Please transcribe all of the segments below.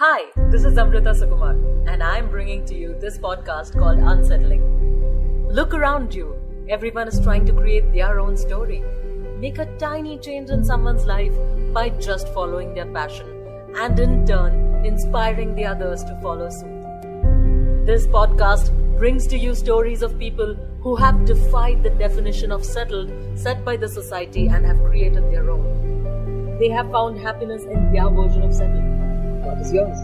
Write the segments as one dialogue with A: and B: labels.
A: Hi, this is Amrita Sukumar, and I'm bringing to you this podcast called Unsettling. Look around you. Everyone is trying to create their own story. Make a tiny change in someone's life by just following their passion and in turn, inspiring the others to follow suit. This podcast brings to you stories of people who have defied the definition of settled set by the society and have created their own. They have found happiness in their version of settled. What is yours?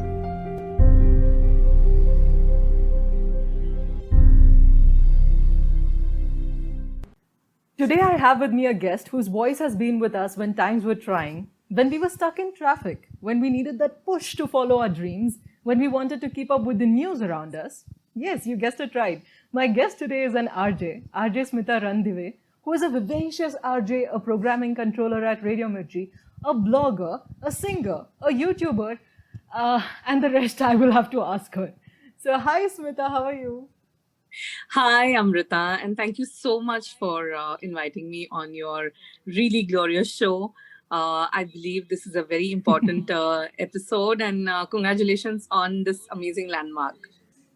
A: Today I have with me a guest whose voice has been with us when times were trying, when we were stuck in traffic, when we needed that push to follow our dreams, when we wanted to keep up with the news around us. Yes, you guessed it right. My guest today is an RJ Smita Ranadive, who is a vivacious RJ, a programming controller at Radio Mirchi, a blogger, a singer, a YouTuber, and the rest I will have to ask her. So, hi Smita, how are you?
B: Hi, Amrita, and thank you so much for inviting me on your really glorious show. I believe this is a very important episode, and congratulations on this amazing landmark.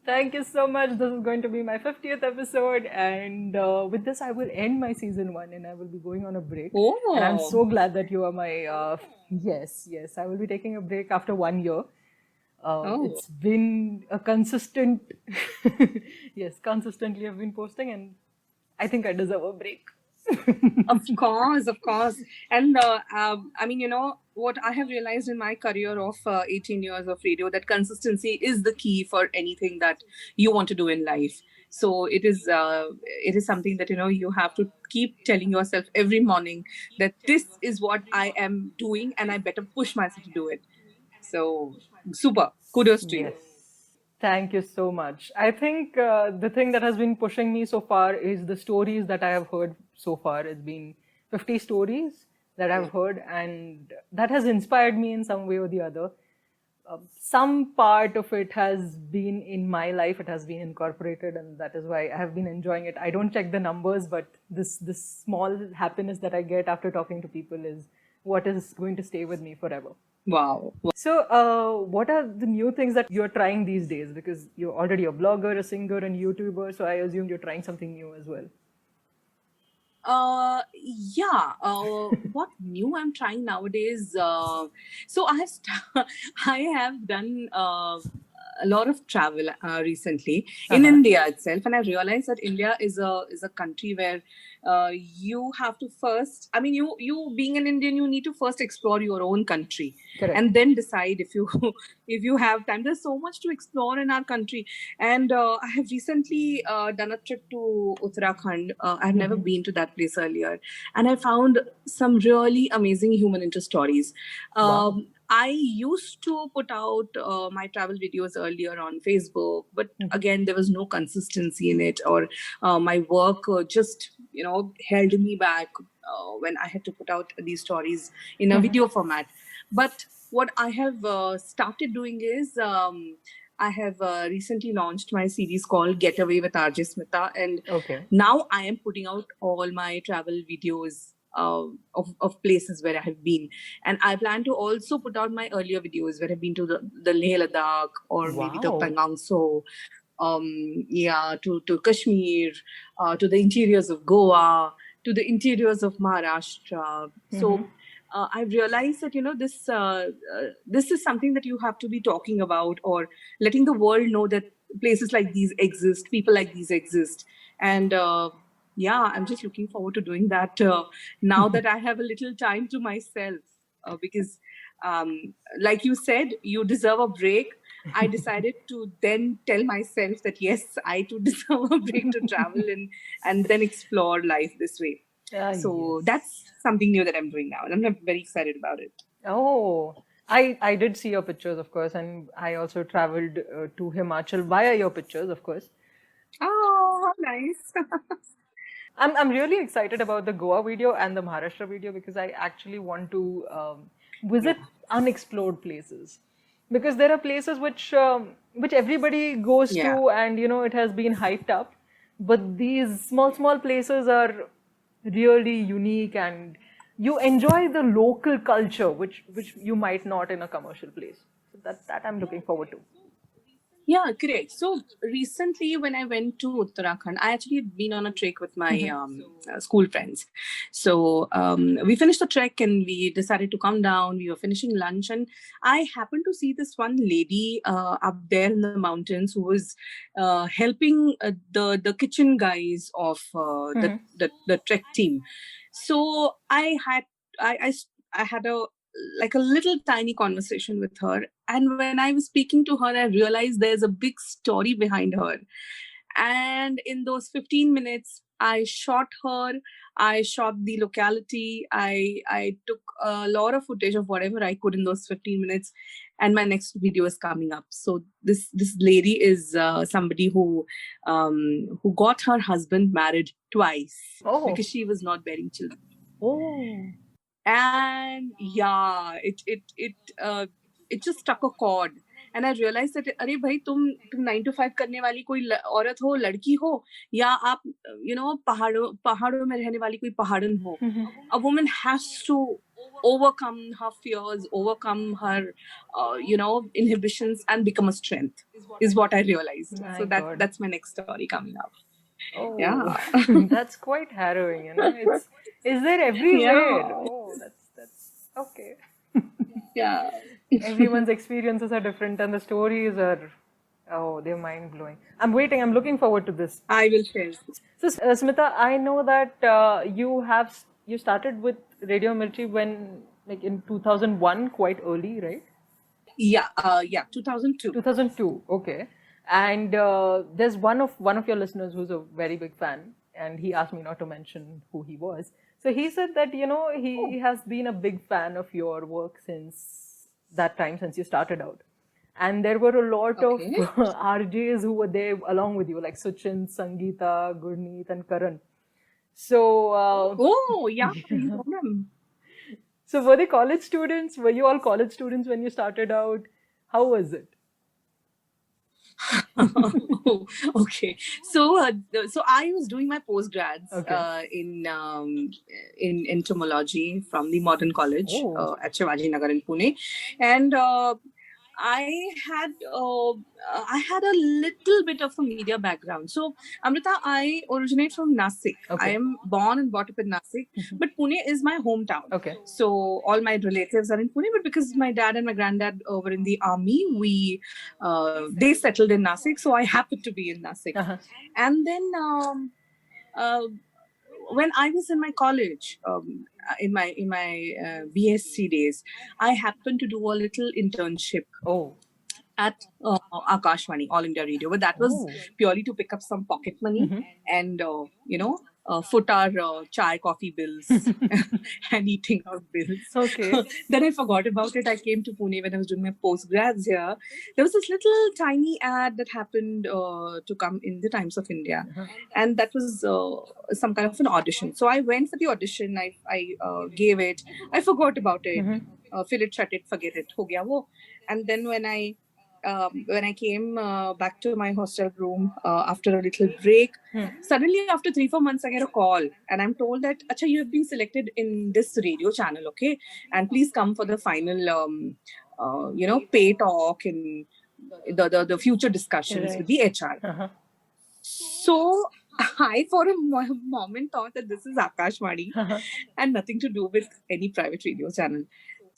A: Thank you so much. This is going to be my 50th episode, and with this, I will end my season 1 and I will be going on a break. And I'm so glad that you are my. Yes, I will be taking a break after 1 year. It's been a consistent. Yes, consistently I've been posting, and I think I deserve a break.
B: Of course. And I mean, you know, what I have realized in my career of 18 years of radio, that consistency is the key for anything that you want to do in life. So it is something that, you know, you have to keep telling yourself every morning that this is what I am doing and I better push myself to do it. So super. Kudos to you.
A: Thank you so much. I think the thing that has been pushing me so far is the stories that I have heard so far. It's been 50 stories that I've heard, and that has inspired me in some way or the other. Some part of it has been in my life, it has been incorporated, and that is why I have been enjoying it. I don't check the numbers, but this small happiness that I get after talking to people is what is going to stay with me forever.
B: Wow.
A: So, what are the new things that you're trying these days? Because you're already a blogger, a singer, and YouTuber, so I assumed you're trying something new as well.
B: What new I'm trying nowadays? So I have done a lot of travel recently in India itself, and I realized that India is a country where you have to first, I mean, you being an Indian, you need to first explore your own country. Correct. And then decide if you have time. There's so much to explore in our country, and I have recently done a trip to Uttarakhand. I've never been to that place earlier, and I found some really amazing human interest stories. Wow. I used to put out my travel videos earlier on Facebook, but again, there was no consistency in it, or my work just, you know, held me back when I had to put out these stories in a video format. But what I have started doing is I have recently launched my series called Get Away with RJ Smita, and now I am putting out all my travel videos of places where I have been, and I plan to also put out my earlier videos where I've been to the Leh Ladakh, or maybe the Penang So, to Kashmir, to the interiors of Goa, to the interiors of Maharashtra. So I've realized that, you know, this is something that you have to be talking about, or letting the world know that places like these exist, people like these exist, and I'm just looking forward to doing that now that I have a little time to myself, because like you said, you deserve a break. I decided to then tell myself that yes, I too deserve a break to travel and then explore life this way. That's something new that I'm doing now, and I'm very excited about it.
A: Oh, I did see your pictures, of course, and I also traveled to Himachal via your pictures, of course.
B: Oh, nice.
A: I'm really excited about the Goa video and the Maharashtra video, because I actually want to visit unexplored places, because there are places which everybody goes to, and you know, it has been hyped up, but these small places are really unique, and you enjoy the local culture which you might not in a commercial place.
C: So that I'm looking forward to.
B: Yeah, correct. So recently, when I went to Uttarakhand, I actually had been on a trek with my school friends. So we finished the trek and we decided to come down. We were finishing lunch, and I happened to see this one lady up there in the mountains who was helping the kitchen guys of the trek team. So I had a little tiny conversation with her, and when I was speaking to her, I realized there's a big story behind her. And in those 15 minutes, I shot her, I shot the locality, I took a lot of footage of whatever I could in those 15 minutes, and my next video is coming up. So this lady is somebody who got her husband married twice because she was not bearing children. And yeah, it just struck a chord. And I realized that अरे भाई तुम 9 to 5 करने वाली कोई औरत हो, लड़की हो, या आप पहाड़ों में रहने वाली कोई पहाड़न हो, a woman has to overcome her fears, overcome her inhibitions, and become a strength, is what I realized. So that's my next story coming up. Yeah.
C: That's quite harrowing, is there everywhere? That's okay.
B: Yeah.
C: Everyone's experiences are different and the stories are, they're mind-blowing. I'm waiting. I'm looking forward to this.
B: I will share.
C: So, Smita, I know that you started with Radio Mirchi in 2001, quite early, right?
B: Yeah, 2002.
C: 2002, okay. And there's one of your listeners who's a very big fan, and he asked me not to mention who he was. So he said that, he has been a big fan of your work since that time, since you started out. And there were a lot of RJs who were there along with you, like Suchin, Sangeeta, Gurneet, and Karan. So...
B: yeah. You know them.
C: So were they college students? Were you all college students when you started out? How was it?
B: Okay, so I was doing my postgrads in entomology from the Modern College at Shivaji Nagar in Pune, and I had a little bit of a media background. So, Amrita, I originate from Nasik. I am born and brought up in Nasik, but Pune is my hometown. So all my relatives are in Pune, but because my dad and my granddad were in the army, they settled in Nasik. So I happened to be in Nasik. And then when I was in my college, in my BSc days, I happened to do a little internship at Akashvani, All India Radio, but that was purely to pick up some pocket money and foot our chai, coffee bills and eating our bills. Then I forgot about it. I came to Pune when I was doing my postgrads here. There was this little tiny ad that happened to come in the Times of India, and that was some kind of an audition. So I went for the audition. I gave it. I forgot about it. Fill it, shut it, forget it. Ho gaya wo. And then when I came back to my hostel room after a little break, suddenly after 3-4 months, I get a call and I'm told that, Acha, you have been selected in this radio channel, okay? And please come for the final, pay talk and the future discussions with the HR. So I, for a moment, thought that this is Akashvani and nothing to do with any private radio channel.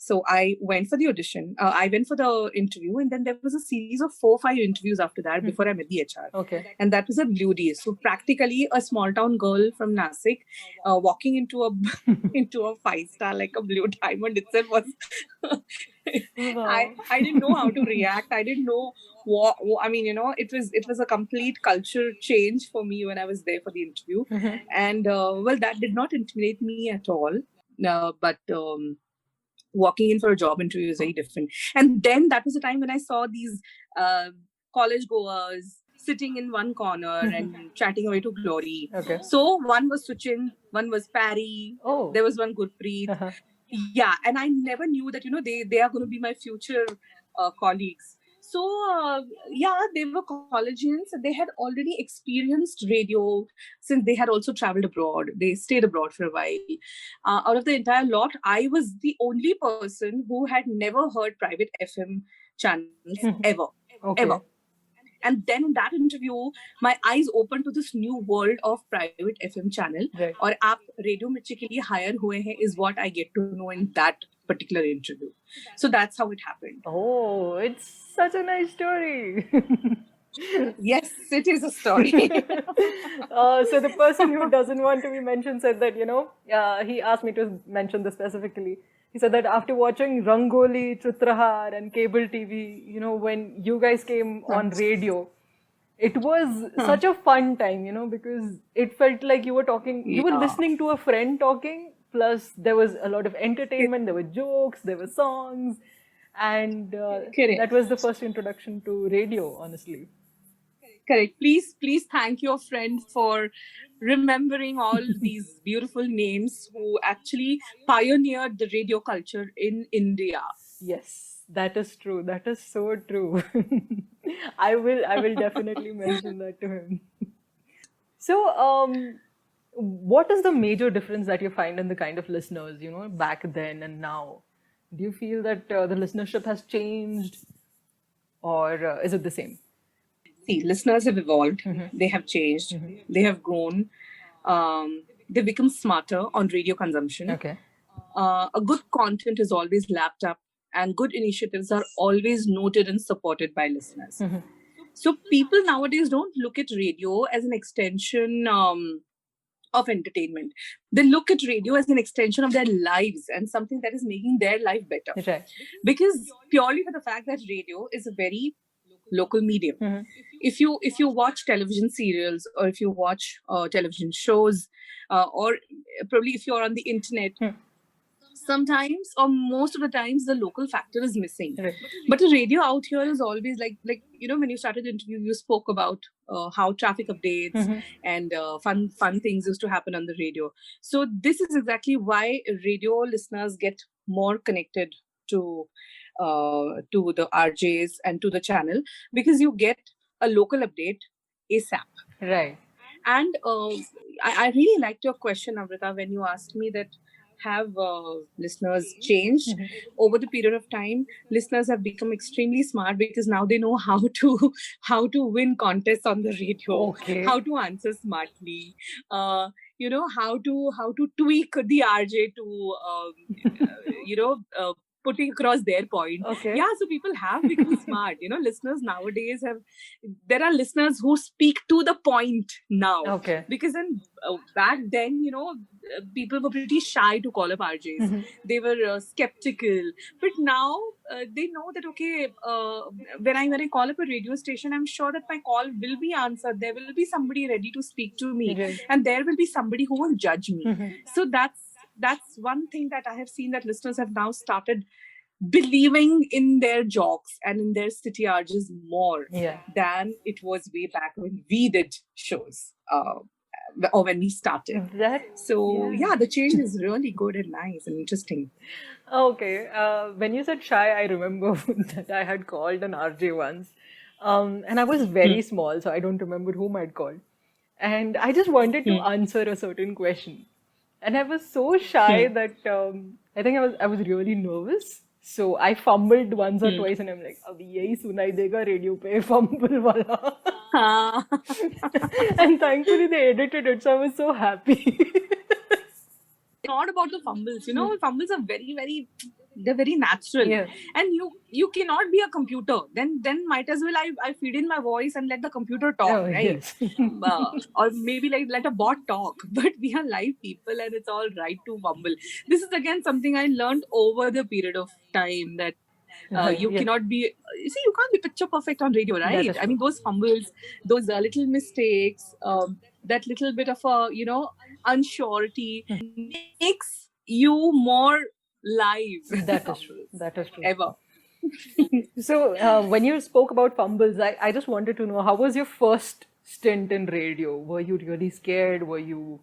B: So I went for the audition. I went for the interview, and then there was a series of 4-5 interviews after that before I met the HR. And that was at Blue Days. So practically a small town girl from Nasik walking into a 5-star like a Blue Diamond itself was. I didn't know how to react. I didn't know what. I mean, it was a complete culture change for me when I was there for the interview, and that did not intimidate me at all. But walking in for a job interview is very different. And then that was the time when I saw these college goers sitting in one corner and chatting away to glory. So one was Suchin, one was Parry, there was one Gurpreet. Yeah, and I never knew that, they are going to be my future colleagues. So, they were collegians. They had already experienced radio since they had also traveled abroad. They stayed abroad for a while. Out of the entire lot, I was the only person who had never heard private FM channels ever.
C: Okay.
B: Ever. And then in that interview, my eyes opened to this new world of private FM channel.
C: Right.
B: और आप radio मिर्ची के लिए hire हुए हैं is what I get to know in that particular interview. So that's how it happened.
C: Oh, it's such a nice story.
B: Yes, it is a story.
C: So the person who doesn't want to be mentioned said that, he asked me to mention this specifically. He said that after watching Rangoli, Chitrahar and cable TV, when you guys came on radio, it was such a fun time, because it felt like you were talking, you were listening to a friend talking, plus there was a lot of entertainment, there were jokes, there were songs, and that was the first introduction to radio, honestly.
B: Correct. Please thank your friend for remembering all these beautiful names who actually pioneered the radio culture in India.
C: Yes, that is true. That is so true. I will definitely mention that to him. So, what is the major difference that you find in the kind of listeners, back then and now? Do you feel that the listenership has changed, or is it the same?
B: See, listeners have evolved. They have changed. They have grown. They become smarter on radio consumption.
C: Okay.
B: A good content is always lapped up, and good initiatives are always noted and supported by listeners. So people nowadays don't look at radio as an extension of entertainment. They look at radio as an extension of their lives and something that is making their life better.
C: Right.
B: Because purely for the fact that radio is a very local medium. If you watch television serials, or if you watch television shows, or probably if you're on the internet, sometimes or most of the times the local factor is missing.
C: Right.
B: But the radio out here is always like when you started the interview, you spoke about how traffic updates and fun things used to happen on the radio. So this is exactly why radio listeners get more connected to the RJs and to the channel, because you get a local update ASAP.
C: Right.
B: And I really liked your question, Amrita, when you asked me that have listeners changed over the period of time. Listeners have become extremely smart because now they know how to win contests on the radio, how to answer smartly, how to tweak the RJ to putting across their point. Yeah, so people have become smart. Listeners nowadays there are listeners who speak to the point now. Because back then, people were pretty shy to call up RJs. They were skeptical. But now they know that, when I call up a radio station, I'm sure that my call will be answered. There will be somebody ready to speak to me. And there will be somebody who will judge me. So that's one thing that I have seen, that listeners have now started believing in their jocks and in their city RJs more than it was way back when we did shows or when we started. The change is really good and nice and interesting.
C: Okay. When you said shy, I remember that I had called an RJ once. And I was very small, so I don't remember whom I'd called. And I just wanted to answer a certain question. And I was so shy that I think I was really nervous. So I fumbled once or twice, and I'm like, "Abhi yahi sunai dega radio pe fumble wala." And thankfully they edited it, so I was so happy.
B: Not about the fumbles, fumbles are very, very, they're very natural. And you cannot be a computer. Then might as well I feed in my voice and let the computer talk, right? Or maybe let a bot talk. But we are live people, and it's all right to fumble. This is again something I learned over the period of time, that you cannot be, you can't be picture perfect on radio, right? I mean, those fumbles, those little mistakes, that little bit of a, unsurety makes you more live.
C: That is true. That is true.
B: Ever.
C: So when you spoke about fumbles, I just wanted to know, how was your first stint in radio? Were you really scared? Were you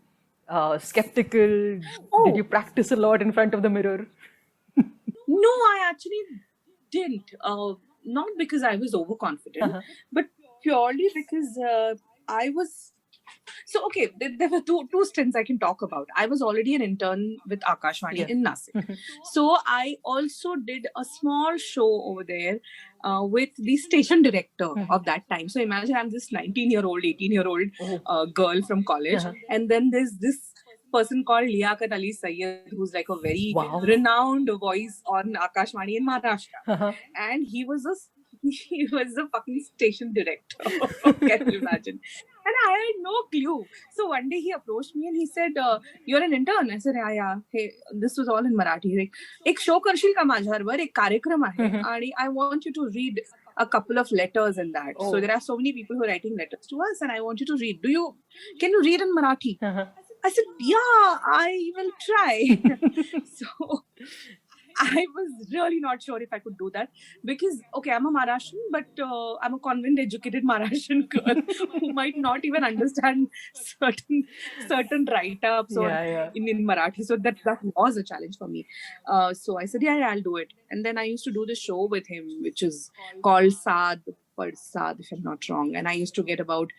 C: skeptical? Did you practice a lot in front of the mirror?
B: No, I actually didn't. Not because I was overconfident, but purely because I was... So, okay, there were two stints I can talk about. I was already an intern with Akashvani in Nasik. So, I also did a small show over there with the station director of that time. So imagine I'm this 19-year-old, 18-year-old girl from college, and then there's this person called Liaquat Ali Sayyed, who's like a very renowned voice on Akashvani in Maharashtra, and he was a fucking station director. Can you imagine? And I had no clue. So one day he approached me and he said, "You're an intern." I said, "Yeah. Hey, this was all in Marathi. Like, एक show करशील का माझ्यावर, एक कार्यक्रम आहे, आणि I want you to read a couple of letters in that. So there are so many people who are writing letters to us, and I want you to read. Can you read in Marathi?" I said, "Yeah, I will try." So I was really not sure if I could do that because, okay, I'm a Maharashtrian, but I'm a convent-educated Maharashtrian girl who might not even understand certain write-ups in Marathi. So that was a challenge for me. So I said, yeah, I'll do it. And then I used to do the show with him, which is called Saad, if I'm not wrong. And I used to get about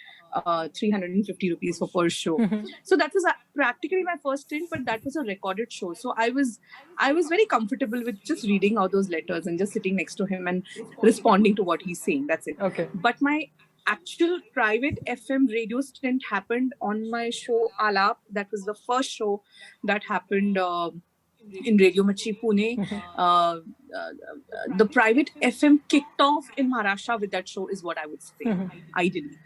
B: 350 rupees for per show. So that was practically my first stint, but that was a recorded show. So I was very comfortable with just reading out those letters and just sitting next to him and responding to what he's saying. That's it. Okay. But my actual private FM radio stint happened on my show Alap. That was the first show that happened in Radio Mirchi, Pune. The private FM kicked off in Maharashtra with that show is what I would say, ideally.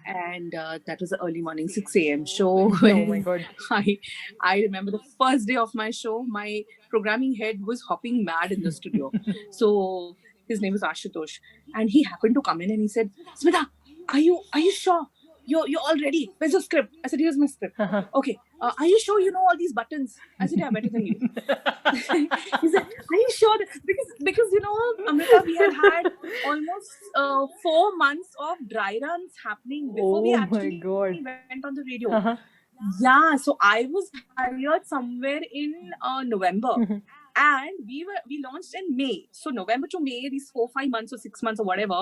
B: And that was the early morning 6 a.m. show.
C: Oh my God.
B: I remember the first day of my show, my programming head was hopping mad in the studio. So his name is Ashutosh. And he happened to come in and he said, "Smita, are you sure? You're all ready. Where's your script?" I said, "Here's my script." "Okay. Are you sure you know all these buttons?" I said, "Yeah, better than you." He said, "Are you sure?" Because Amrita, we had almost 4 months of dry runs happening before we actually went on the radio. Yeah, so I was hired somewhere in November. And we launched in May. So November to May, these 4-5 months or 6 months or whatever,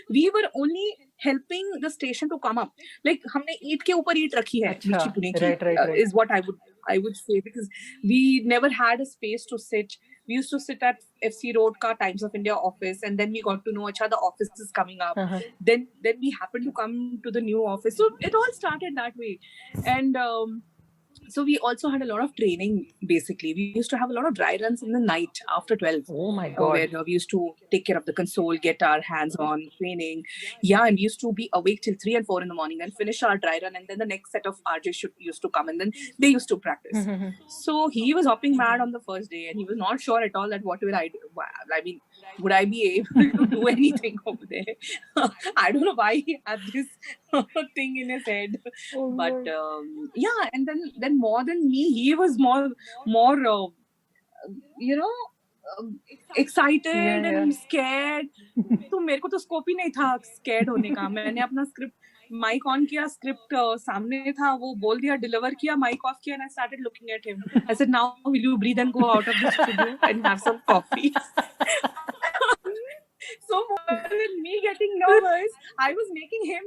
B: we were only helping the station to come up. Like, हमने ईंट के ऊपर ईंट रखी है, मिर्ची पुणे की, is what I would say, because we never had a space to sit. We used to sit at FC Road ka Times of India office, and then we got to know, acha, the office is coming up. Then we happened to come to the new office. So it all started that way. And so we also had a lot of training, basically. We used to have a lot of dry runs in the night after 12.
C: Oh my God.
B: Where we used to take care of the console, get our hands on training. Yeah, and we used to be awake till 3 and 4 in the morning and finish our dry run. And then the next set of RJs used to come and then they used to practice. So he was hopping mad on the first day and he was not sure at all that what will I do. I mean, would I be able to do anything over there? I don't know why he had this thing in his head. But yeah, and then more than me, he was more excited and scared. तो मेरे को तो scope ही नहीं था scared होने का. मैंने अपना स्क्रिप्ट माइक ऑन किया, स्क्रिप्ट सामने था, वो बोल दिया, डिलीवर किया, माइक ऑफ किया, and I started looking at him. I said, "Now will you breathe and go out of the studio and have some coffee?" So more than me getting nervous, I was making him,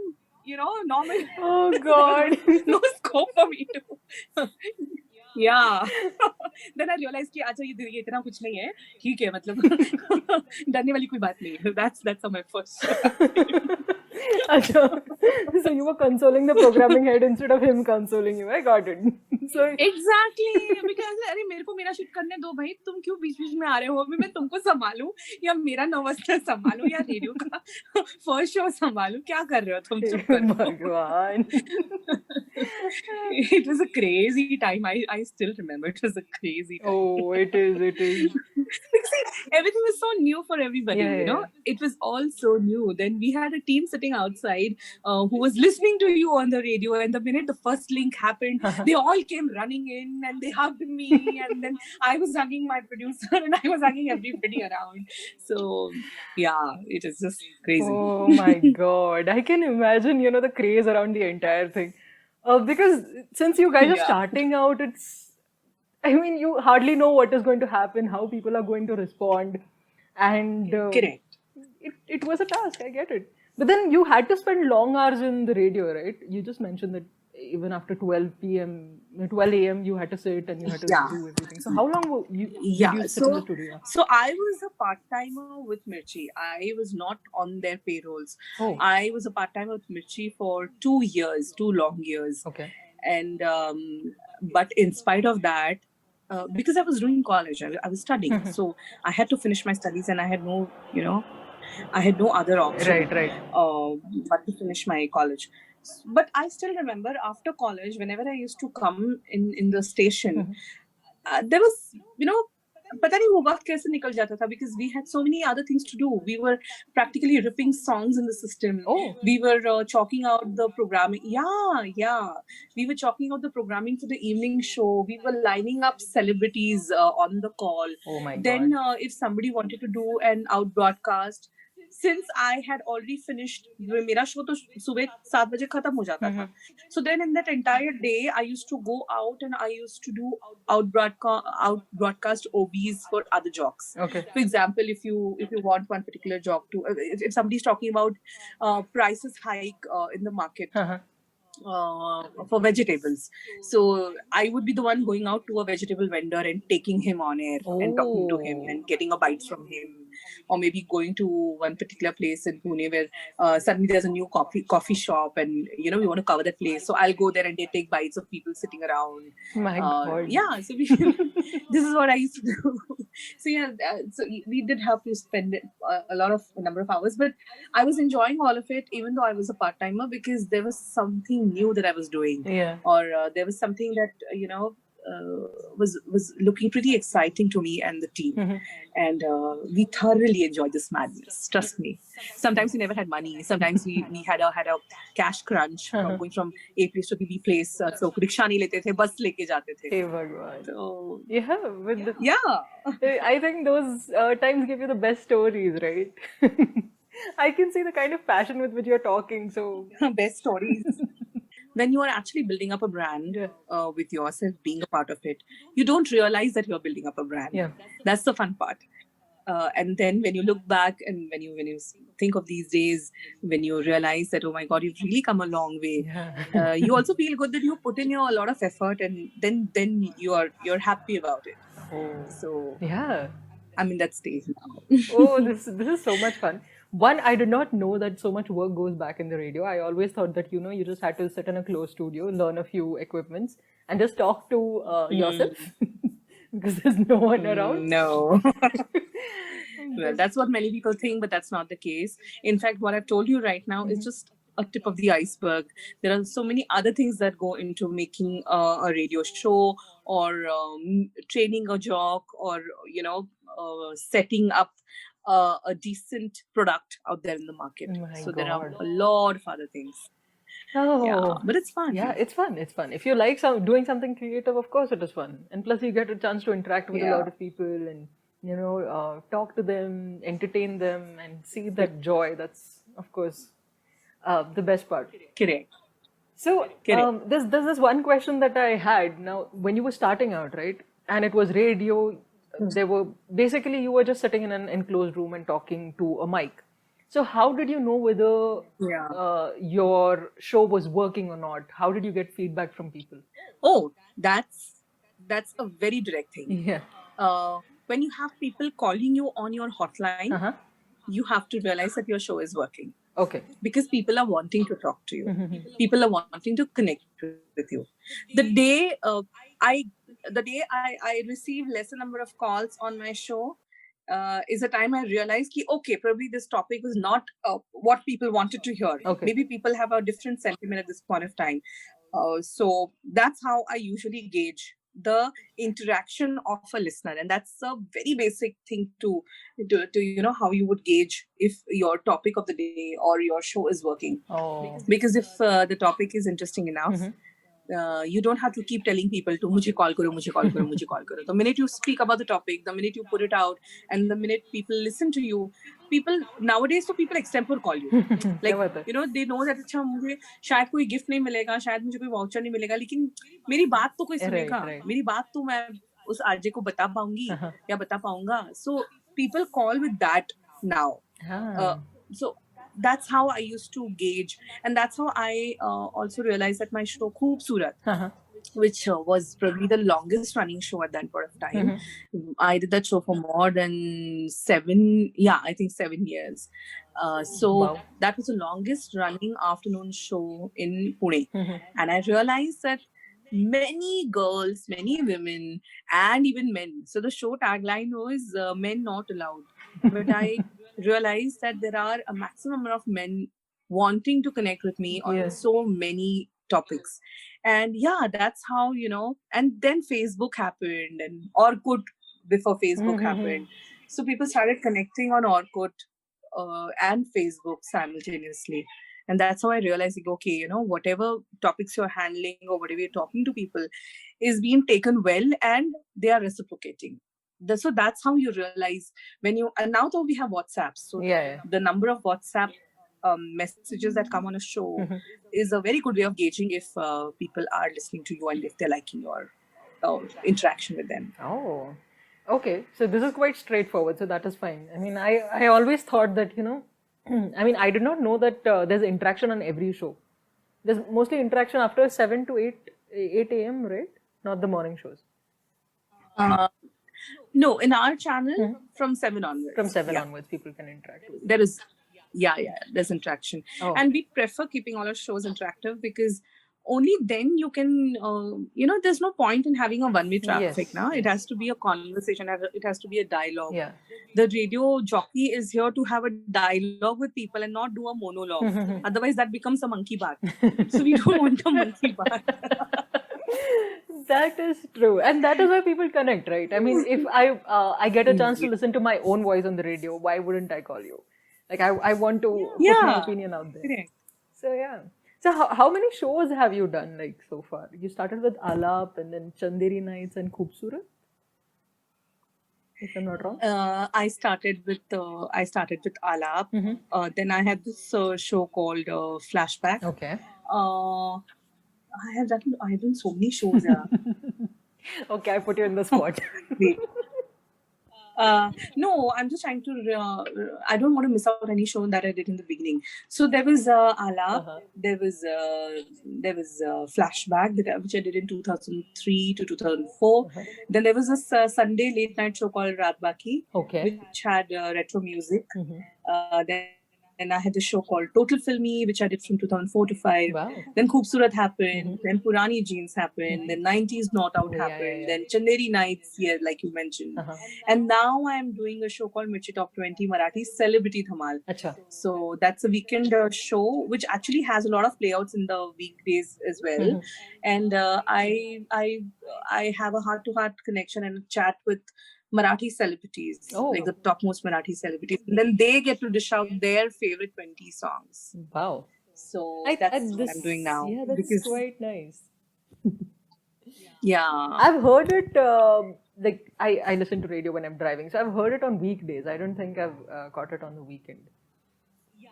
B: normal.
C: Oh God.
B: No scope for me to. Yeah. Then I realized कि अच्छा ये इतना कुछ नहीं है, ठीक है, मतलब डरने वाली कोई बात नहीं है. That's how my first.
C: So you were consoling the programming head instead of him consoling you. I got it. So
B: exactly, because अरे मेरे को मेरा शूट करने दो भाई, तुम क्यों बीच में आ रहे हो? मैं तुमको संभालूं या मेरा नर्वसनेस संभालूं या रेडियो का फर्स्ट शो संभालूं? क्या कर रहे हो तुम? चुप करो भगवान. It was a crazy time. I still remember. It was a crazy time.
C: Oh, it is.
B: Because everything was so new for everybody, It was all so new. Then we had a team sitting outside who was listening to you on the radio, and the minute the first link happened, they all came running in and they hugged me, and then I was hugging my producer and I was hugging everybody around. So yeah, it is just crazy.
C: Oh my God. I can imagine, the craze around the entire thing. Because since you guys are starting out, you hardly know what is going to happen, how people are going to respond. And
B: correct.
C: It was a task, I get it. But then you had to spend long hours in the radio, right? You just mentioned that even after 12 p.m., 12 a.m. you had to sit and you had to
B: Yeah.
C: do everything. So how long did you
B: Yeah,
C: sit in the studio?
B: so I was a part-timer with Mirchi. I was not on their payrolls.
C: Oh.
B: I was a part-timer with Mirchi for 2 years, 2 long years.
C: Okay.
B: And but in spite of that, because I was doing college, I was studying, so I had to finish my studies, and I had no, I had no other option,
C: Right.
B: but to finish my college. But I still remember after college, whenever I used to come in the station, there was, पता नहीं वो वक्त कैसे निकल जाता था, because we had so many other things to do. We were practically ripping songs in the system.
C: Oh.
B: We were chalking out the programming. Yeah. We were chalking out the programming for the evening show. We were lining up celebrities on the call.
C: Oh my God.
B: Then if somebody wanted to do an out broadcast, since I had already finished, मेरा show तो सुबह 7 बजे खत्म हो जाता था. So then in that entire day, I used to go out and I used to do out broadcast OBs for other jocks.
C: Okay.
B: For example, if you want one particular jock to, if somebody's talking about prices hike in the market. For vegetables, so I would be the one going out to a vegetable vendor and taking him on air and talking to him and getting a bite from him, or maybe going to one particular place in Pune where suddenly there's a new coffee shop, and we want to cover that place, so I'll go there and they take bites of people sitting around.
C: My God.
B: Yeah, so this is what I used to do. So yeah, so we did have to spend a number of hours, but I was enjoying all of it, even though I was a part-timer, because there was something new that I was doing, or there was something that was looking pretty exciting to me and the team, and we thoroughly enjoyed this madness. Trust me. Sometimes we never had money. Sometimes we had a cash crunch from going from A place to B place. So rickshaw nahi lete the, bus leke jate the.
C: Hey Bhagwan.
B: So
C: yeah, I think those times give you the best stories, right? I can see the kind of passion with which you're talking. So
B: best stories. When you are actually building up a brand with yourself, being a part of it, you don't realize that you're building up a brand.
C: Yeah.
B: That's the fun part. And then when you look back and when you think of these days, when you realize that, oh my God, you've really come a long way.
C: Yeah.
B: You also feel good that you put in a lot of effort, and then you're happy about it.
C: Oh.
B: So
C: yeah,
B: I'm in that stage now.
C: Oh, this is so much fun. One, I did not know that so much work goes back in the radio. I always thought that, you just had to sit in a closed studio, learn a few equipments, and just talk to yourself because there's no one around.
B: No. Well, that's what many people think, but that's not the case. In fact, what I've told you right now is just a tip of the iceberg. There are so many other things that go into making a radio show, or training a jock, or, setting up a decent product out there in the market. So there are a lot of other things.
C: Oh,
B: yeah, but it's fun.
C: Yeah, it's fun. It's fun. If you like doing something creative, of course it is fun. And plus you get a chance to interact with a lot of people and, talk to them, entertain them, and see that joy. That's, of course, the best part.
B: Correct.
C: So there's this one question that I had. Now, when you were starting out, right, and it was radio, you were just sitting in an enclosed room and talking to a mic. So how did you know whether your show was working or not? How did you get feedback from people?
B: Oh, that's a very direct thing.
C: Yeah.
B: When you have people calling you on your hotline, you have to realize that your show is working.
C: Okay.
B: Because people are wanting to talk to you. People are wanting to connect with you. The day I receive lesser number of calls on my show is the time I realized that, okay, probably this topic was not what people wanted to hear.
C: Okay.
B: Maybe people have a different sentiment at this point of time. So that's how I usually gauge the interaction of a listener, and that's a very basic thing to how you would gauge if your topic of the day or your show is working. Because if the topic is interesting enough, you don't have to keep telling people to mujhe call karo. The minute you speak about the topic, the minute you put it out, and the minute people listen to you, nowadays people extempore call you. Like, they know that अच्छा मुझे शायद कोई gift नहीं मिलेगा, शायद मुझे कोई voucher नहीं मिलेगा, लेकिन मेरी बात तो कोई सुनेगा, मेरी बात तो मैं उस आरजे को बता पाऊंगी या बता पाऊंगा. So people call with that now. So that's how I used to gauge, and that's how I also realized that my show Khoobsurat which was probably the longest running show at that point of time. I did that show for more than 7 years. So
C: Wow.
B: that was the longest running afternoon show in Pune. And I realized that many girls, many women, and even men. So the show tagline was men not allowed. But I realized that there are a maximum number of men wanting to connect with me on
C: Yes.
B: so many topics. And yeah, that's how, and then Facebook happened and Orkut before Facebook happened. So people started connecting on Orkut and Facebook simultaneously. And that's how I realized, like, okay, whatever topics you're handling or whatever you're talking to people is being taken well and they are reciprocating. So that's how you realize and now though we have WhatsApp. So the number of WhatsApp messages that come on a show is a very good way of gauging if people are listening to you and if they're liking your interaction with them.
C: Oh, okay. So this is quite straightforward. So that is fine. I mean, I always thought that, I mean, I did not know that there's interaction on every show. There's mostly interaction after 7 to 8 a.m., right? Not the morning shows.
B: No, in our channel, from 7 onwards.
C: From 7 onwards, people can interact with you.
B: There is, there's interaction.
C: Oh.
B: And we prefer keeping all our shows interactive because only then you can, there's no point in having a one-way traffic now. It has to be a conversation. It has to be a dialogue.
C: Yeah.
B: The radio jockey is here to have a dialogue with people and not do a monologue. Otherwise, that becomes a monkey bar. So we don't want a monkey bar.
C: That is true, and that is why people connect, right? I mean, if I get a chance to listen to my own voice on the radio, why wouldn't I call you? Like I want to put my opinion out there.
B: Correct.
C: So yeah. So how many shows have you done like so far? You started with Alap and then Chanderi Nights and Khoobsurat, if I'm not wrong.
B: I started with Alap. Then I had this show called Flashback.
C: Okay.
B: I have done so many shows.
C: Okay, I put you in the spot.
B: No, I'm just trying to. I don't want to miss out any show that I did in the beginning. So there was Alap. There was Flashback which I did in 2003 to 2004. Then there was a Sunday late night show called Raat Baki, which had retro music. Then I had a show called Total Filmy, which I did from 2004 to 5.
C: Wow.
B: Then Khoobsurat happened. Then Purani Jeans happened. Then 90s Not Out happened. Then Chanderi Nights, like you mentioned. And now I'm doing a show called Mirchi Top 20 Marathi Celebrity Dhamal.
C: Achha.
B: So that's a weekend show, which actually has a lot of playouts in the weekdays as well. And I have a heart-to-heart connection and chat with Marathi celebrities, like the topmost Marathi celebrities. And then they get to dish out their favorite 20 songs.
C: Wow.
B: So that's what I'm doing now.
C: Yeah, that's quite nice.
B: Yeah.
C: I've heard it, like I listen to radio when I'm driving. So I've heard it on weekdays. I don't think I've caught it on the weekend.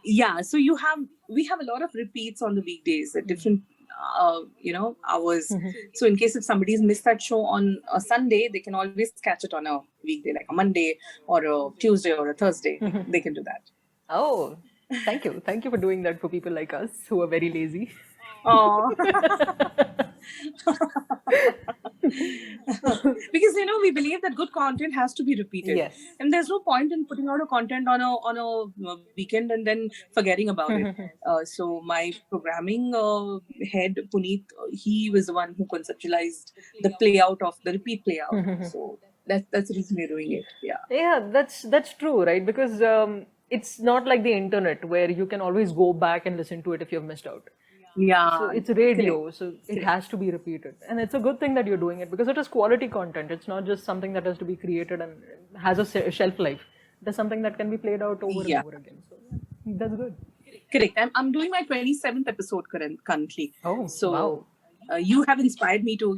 B: Yeah, so we have a lot of repeats on the weekdays at different hours. So in case if somebody's missed that show on a Sunday, they can always catch it on a weekday, like a Monday or a Tuesday or a Thursday. They can do that.
C: Oh, thank you. Thank you for doing that for people like us who are very lazy.
B: Oh. Because we believe that good content has to be repeated.
C: Yes.
B: And there's no point in putting out a content on a weekend and then forgetting about it. So my programming head Puneet, he was the one who conceptualized the repeat playout. So that's the reason we're doing it.
C: Yeah, that's true, right? Because it's not like the internet where you can always go back and listen to it if you've missed out.
B: Yeah.
C: So it's radio, so it has to be repeated. And it's a good thing that you're doing it because it is quality content. It's not just something that has to be created and has a shelf life. It is something that can be played out over and over again. So that's good.
B: Correct. I'm doing my 27th episode currently.
C: Oh,
B: so
C: wow.
B: You have inspired me to,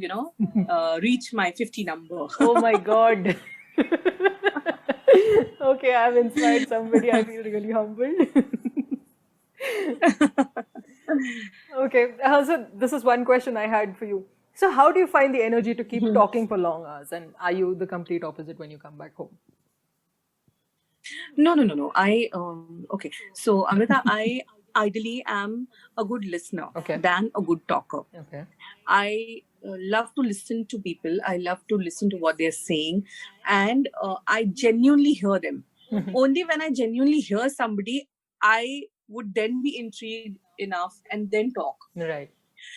B: reach my 50 number.
C: Oh my God. Okay, I've inspired somebody. I feel really humbled. Okay, so this is one question I had for you. So how do you find the energy to keep talking for long hours? And are you the complete opposite when you come back home?
B: No. Okay. So Amrita, I ideally am a good listener than a good talker.
C: Okay.
B: I love to listen to people. I love to listen to what they're saying, and I genuinely hear them. Only when I genuinely hear somebody, I would then be intrigued enough and then talk.
C: Right.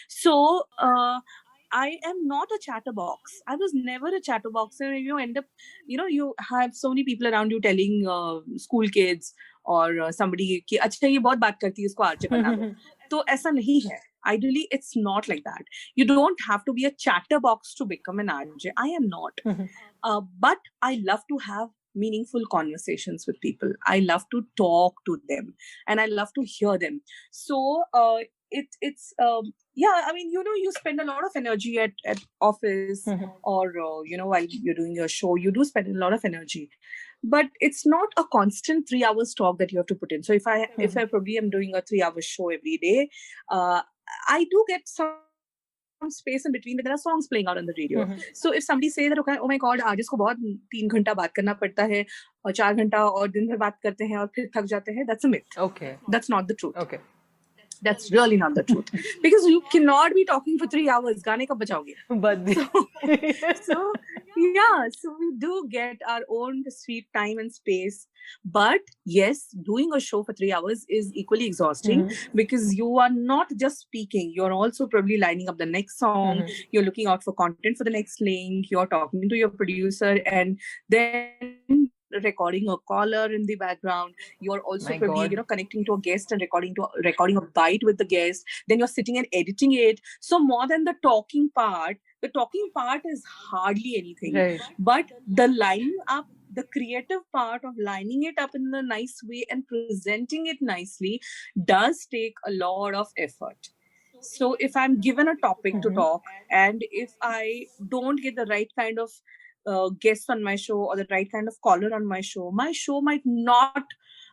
B: So I am not a chatterbox. I was never a chatterbox. And you end up, you have so many people around you telling school kids or somebody कि अच्छा ये बहुत बात करती है इसको RJ बना दो. तो ऐसा नहीं है. Ideally, it's not like that. You don't have to be a chatterbox to become an RJ. I am not. But I love to have meaningful conversations with people. I love to talk to them and I love to hear them. So it's I mean, you spend a lot of energy at office or while you're doing your show, you do spend a lot of energy, but it's not a constant 3 hours talk that you have to put in. So if I probably am doing a 3-hour show every day, I do get some space in between, but there are songs playing out on the radio. So if somebody says that, okay, oh my god, आज इसको बहुत 3 घंटा बात करना पड़ता है और 4 घंटा और दिन भर बात करते हैं और फिर थक जाते हैं, that's a myth.
C: Okay.
B: That's not the truth.
C: Okay.
B: That's really not the truth. Because you cannot be talking for 3 hours. गाने कब बजाओगे?
C: But
B: so we do get our own sweet time and space. But yes, doing a show for 3 hours is equally exhausting because you are not just speaking. You're also probably lining up the next song. You're looking out for content for the next link. You're talking to your producer and then recording a caller in the background. You're also probably connecting to a guest and recording a bite with the guest. Then you're sitting and editing it. So more than the talking part is hardly anything.
C: Right.
B: But the lining up, the creative part of lining it up in a nice way and presenting it nicely does take a lot of effort. So if I'm given a topic to talk, and if I don't get the right kind of guests on my show or the right kind of caller on my show might not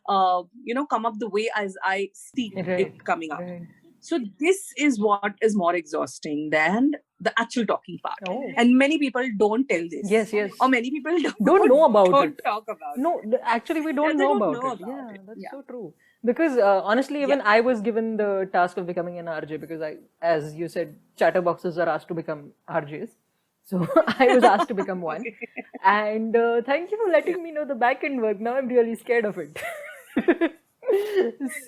B: come up the way as I see it coming up.
C: Right.
B: So this is what is more exhausting than the actual talking part. And many people don't tell this.
C: Yes.
B: Or many people
C: don't know about
B: don't
C: it.
B: Talk about
C: no,
B: it.
C: Actually we don't know about it. Yeah, that's so true. Because honestly, even I was given the task of becoming an RJ because as you said, chatterboxes are asked to become RJs. So I was asked to become one. And thank you for letting me know the back-end work. Now I'm really scared of it.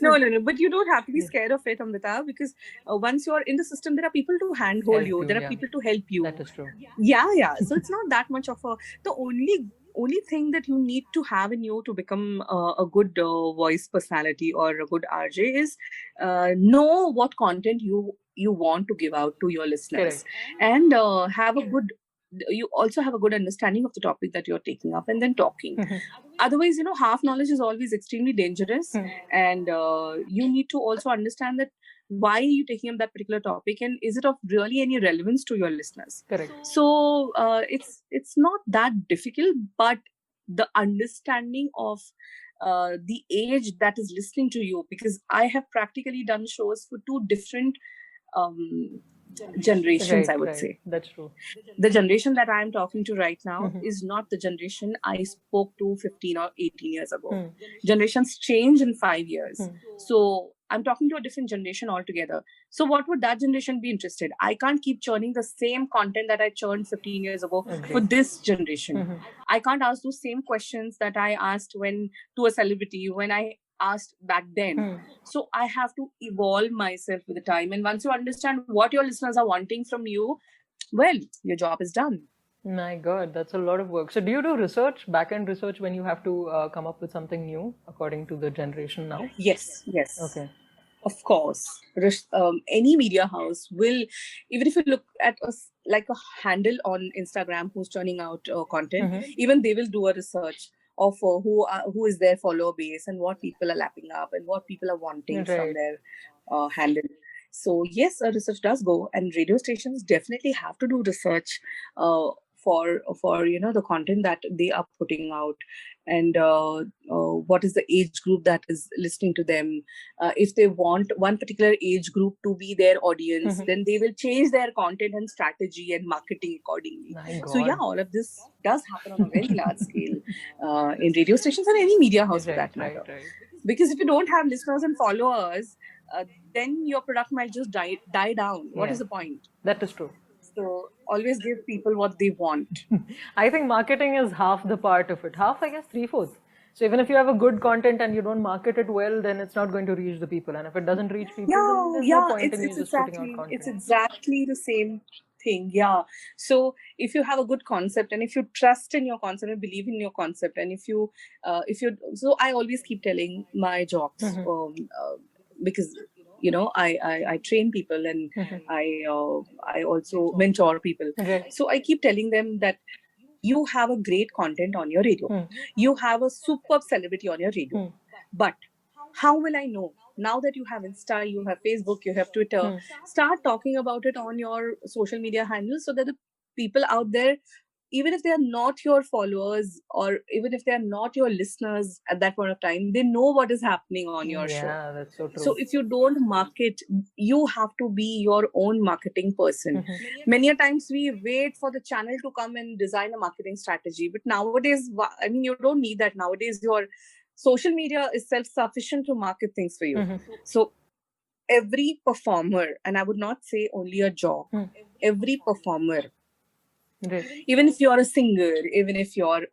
B: No. But you don't have to be scared of it, Amrita, because once you're in the system, there are people to handhold you. There are people to help you.
C: That is true.
B: Yeah. So it's not that much of a... The only thing that you need to have in you to become a good voice personality or a good RJ is know what content you want to give out to your listeners.
C: Correct.
B: And you also have a good understanding of the topic that you're taking up and then talking. Otherwise, half knowledge is always extremely dangerous. And you need to also understand that why are you taking up that particular topic and is it of really any relevance to your listeners?
C: Correct.
B: So it's not that difficult, but the understanding of the age that is listening to you, because I have practically done shows for 2 different generations, I would say.
C: That's true.
B: The generation that I am talking to right now is not the generation I spoke to 15 or 18 years ago. Generations change in 5 years. So I'm talking to a different generation altogether. So what would that generation be interested? I can't keep churning the same content that I churned 15 years ago for this generation. I can't ask those same questions that I asked to a celebrity when I asked back then. So I have to evolve myself with the time. And once you understand what your listeners are wanting from you, well, your job is done.
C: My God, that's a lot of work. So do you do research, back-end research, when you have to come up with something new according to the generation now?
B: Yes.
C: Okay.
B: Of course. Any media house will, even if you look at like a handle on Instagram who's churning out content, even they will do a research of who is their follower base and what people are lapping up and what people are wanting from their handle. So yes, research does go, and radio stations definitely have to do research for the content that they are putting out, and what is the age group that is listening to them. If they want one particular age group to be their audience, then they will change their content and strategy and marketing accordingly. So yeah, all of this does happen on a very large scale in radio stations and any media house for that matter.
C: Right.
B: Because if you don't have listeners and followers, then your product might just die down. What is the point?
C: That is true.
B: So always give people what they want.
C: I think marketing is half the part of it. Half, I guess, three-fourths. So even if you have a good content and you don't market it well, then it's not going to reach the people. And if it doesn't reach people, then there's no point in you just putting out
B: it's
C: content.
B: exactly the same thing. Yeah. So if you have a good concept and if you trust in your concept and believe in your concept, and if you so I always keep telling my jocks, because I train people, and I also mentor people.
C: Right.
B: So I keep telling them that you have a great content on your radio. You have a superb celebrity on your radio. But how will I know? Now that you have Insta, you have Facebook, you have Twitter, start talking about it on your social media handles so that the people out there, even if they are not your followers or even if they are not your listeners at that point of time, they know what is happening on your show.
C: Yeah, that's so true.
B: So if you don't market, you have to be your own marketing person. Many a times we wait for the channel to come and design a marketing strategy. But nowadays, I mean, you don't need that. Nowadays, your social media is self-sufficient to market things for you. So every performer, and I would not say only a job, every performer,
C: Right.
B: even if you're a singer, even if you're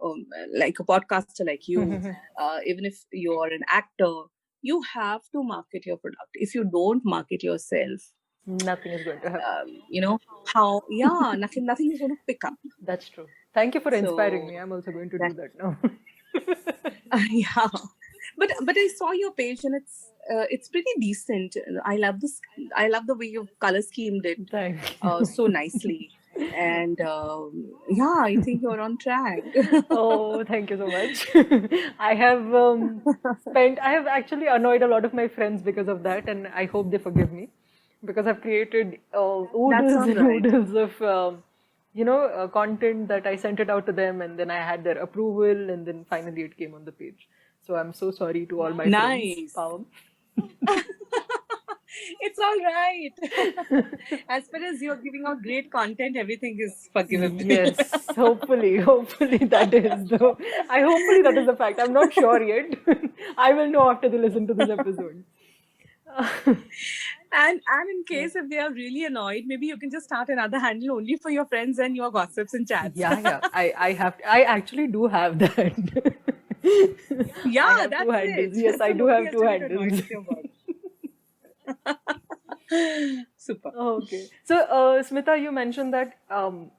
B: like a podcaster like you, even if you're an actor, you have to market your product. If you don't market yourself,
C: nothing is going to happen.
B: Nothing is going to pick up.
C: That's true. Thank you for inspiring me. I'm also going to do that now.
B: Yeah, but I saw your page and it's pretty decent. I love this. I love the way you color schemed it.
C: Thank
B: so nicely. And I think you're on track.
C: Oh, thank you so much. I have actually annoyed a lot of my friends because of that, and I hope they forgive me because I've created oodles and oodles of content that I sent it out to them, and then I had their approval, and then finally it came on the page. So I'm so sorry to all my friends. Pavam.
B: It's all right. As far as you're giving out great content, everything is forgivable.
C: Yes, hopefully that is though. Hopefully that is the fact. I'm not sure yet. I will know after they listen to this episode.
B: And in case if they are really annoyed, maybe you can just start another handle only for your friends and your gossips and chats.
C: Yeah. I actually do have that.
B: Yeah, that's it.
C: Yes, I do have two handles.
B: Super.
C: Okay. So, Smita, you mentioned that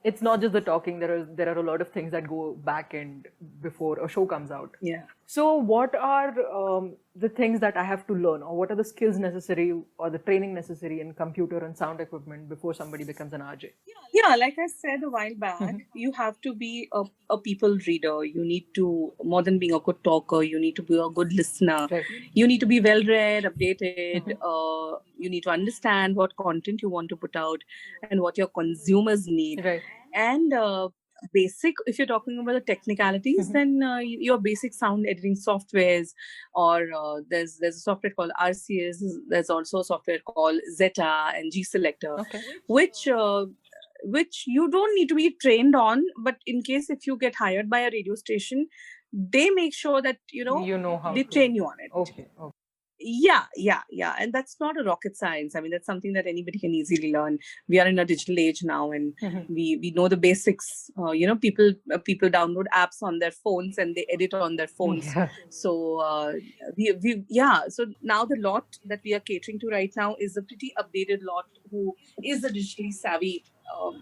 C: it's not just the talking. There are a lot of things that go back and before a show comes out.
B: Yeah.
C: So, what are the things that I have to learn, or what are the skills necessary or the training necessary in computer and sound equipment before somebody becomes an RJ?
B: Yeah, like I said a while back, you have to be a people reader. You need to, more than being a good talker, you need to be a good listener.
C: Right.
B: You need to be well read, updated. You need to understand what content you want to put out and what your consumers need.
C: Right.
B: And basic, if you're talking about the technicalities, then your basic sound editing softwares, or there's a software called RCS. There's also a software called Zeta and G Selector, which you don't need to be trained on, but in case if you get hired by a radio station, they make sure that they train you on it.
C: Okay.
B: Yeah, and that's not a rocket science. I mean, that's something that anybody can easily learn. We are in a digital age now, and we know the basics. People download apps on their phones and they edit on their phones.
C: Yeah.
B: So so now the lot that we are catering to right now is a pretty updated lot who is a digitally savvy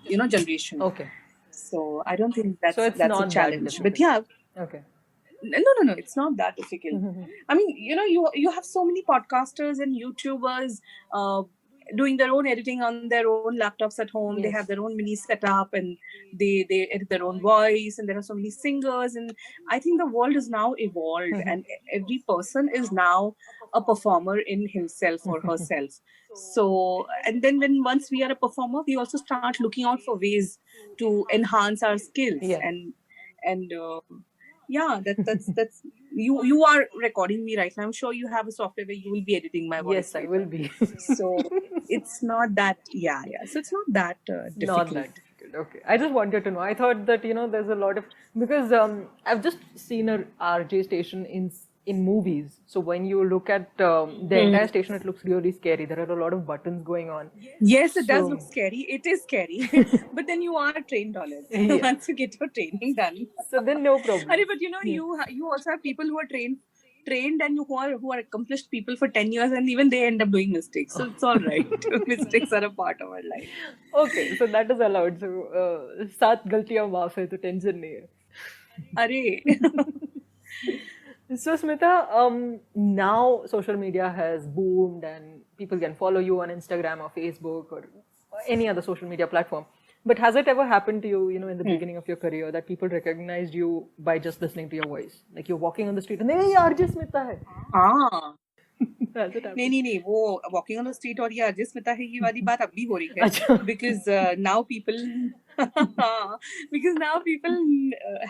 B: generation.
C: Okay.
B: So I don't think that's
C: not
B: a challenge.
C: that
B: but yeah.
C: Okay.
B: No, it's not that difficult. I mean, you have so many podcasters and YouTubers doing their own editing on their own laptops at home.
C: Yes.
B: They have their own mini setup and they edit their own voice, and there are so many singers. And I think the world is now evolved and every person is now a performer in himself or herself. So, and then once we are a performer, we also start looking out for ways to enhance our skills.
C: Yeah.
B: And that's you are recording me right now. I'm sure you have a software where you will be editing my voice.
C: Yes, I will be.
B: So it's not that so it's not that difficult.
C: Not that difficult. Okay. I just wanted to know. I thought that there's a lot of, because I've just seen a RJ station in movies. So when you look at the entire station, it looks really scary. There are a lot of buttons going on.
B: Yes, it does
C: So-
B: look scary. It is scary. But then you are trained on it.
C: Yeah.
B: Once you get your training done.
C: So then no problem.
B: But you also have people who are trained and who are accomplished people for 10 years, and even they end up doing mistakes. So it's all right. Mistakes are a part of our life.
C: Okay, so that is allowed. So 7 गलतियां माफ है तो tension नहीं है.
B: Arey.
C: So Smita, now social media has boomed and people can follow you on Instagram or Facebook or any other social media platform. But has it ever happened to you, in the beginning of your career, that people recognized you by just listening to your voice? Like you're walking on the street and hey, RJ Smita hai.
B: हाँ.
C: Has it happened?
B: नहीं वो walking on the street और ये RJ Smita है ये वाली बात अब भी हो रही है.
C: अच्छा.
B: Because now people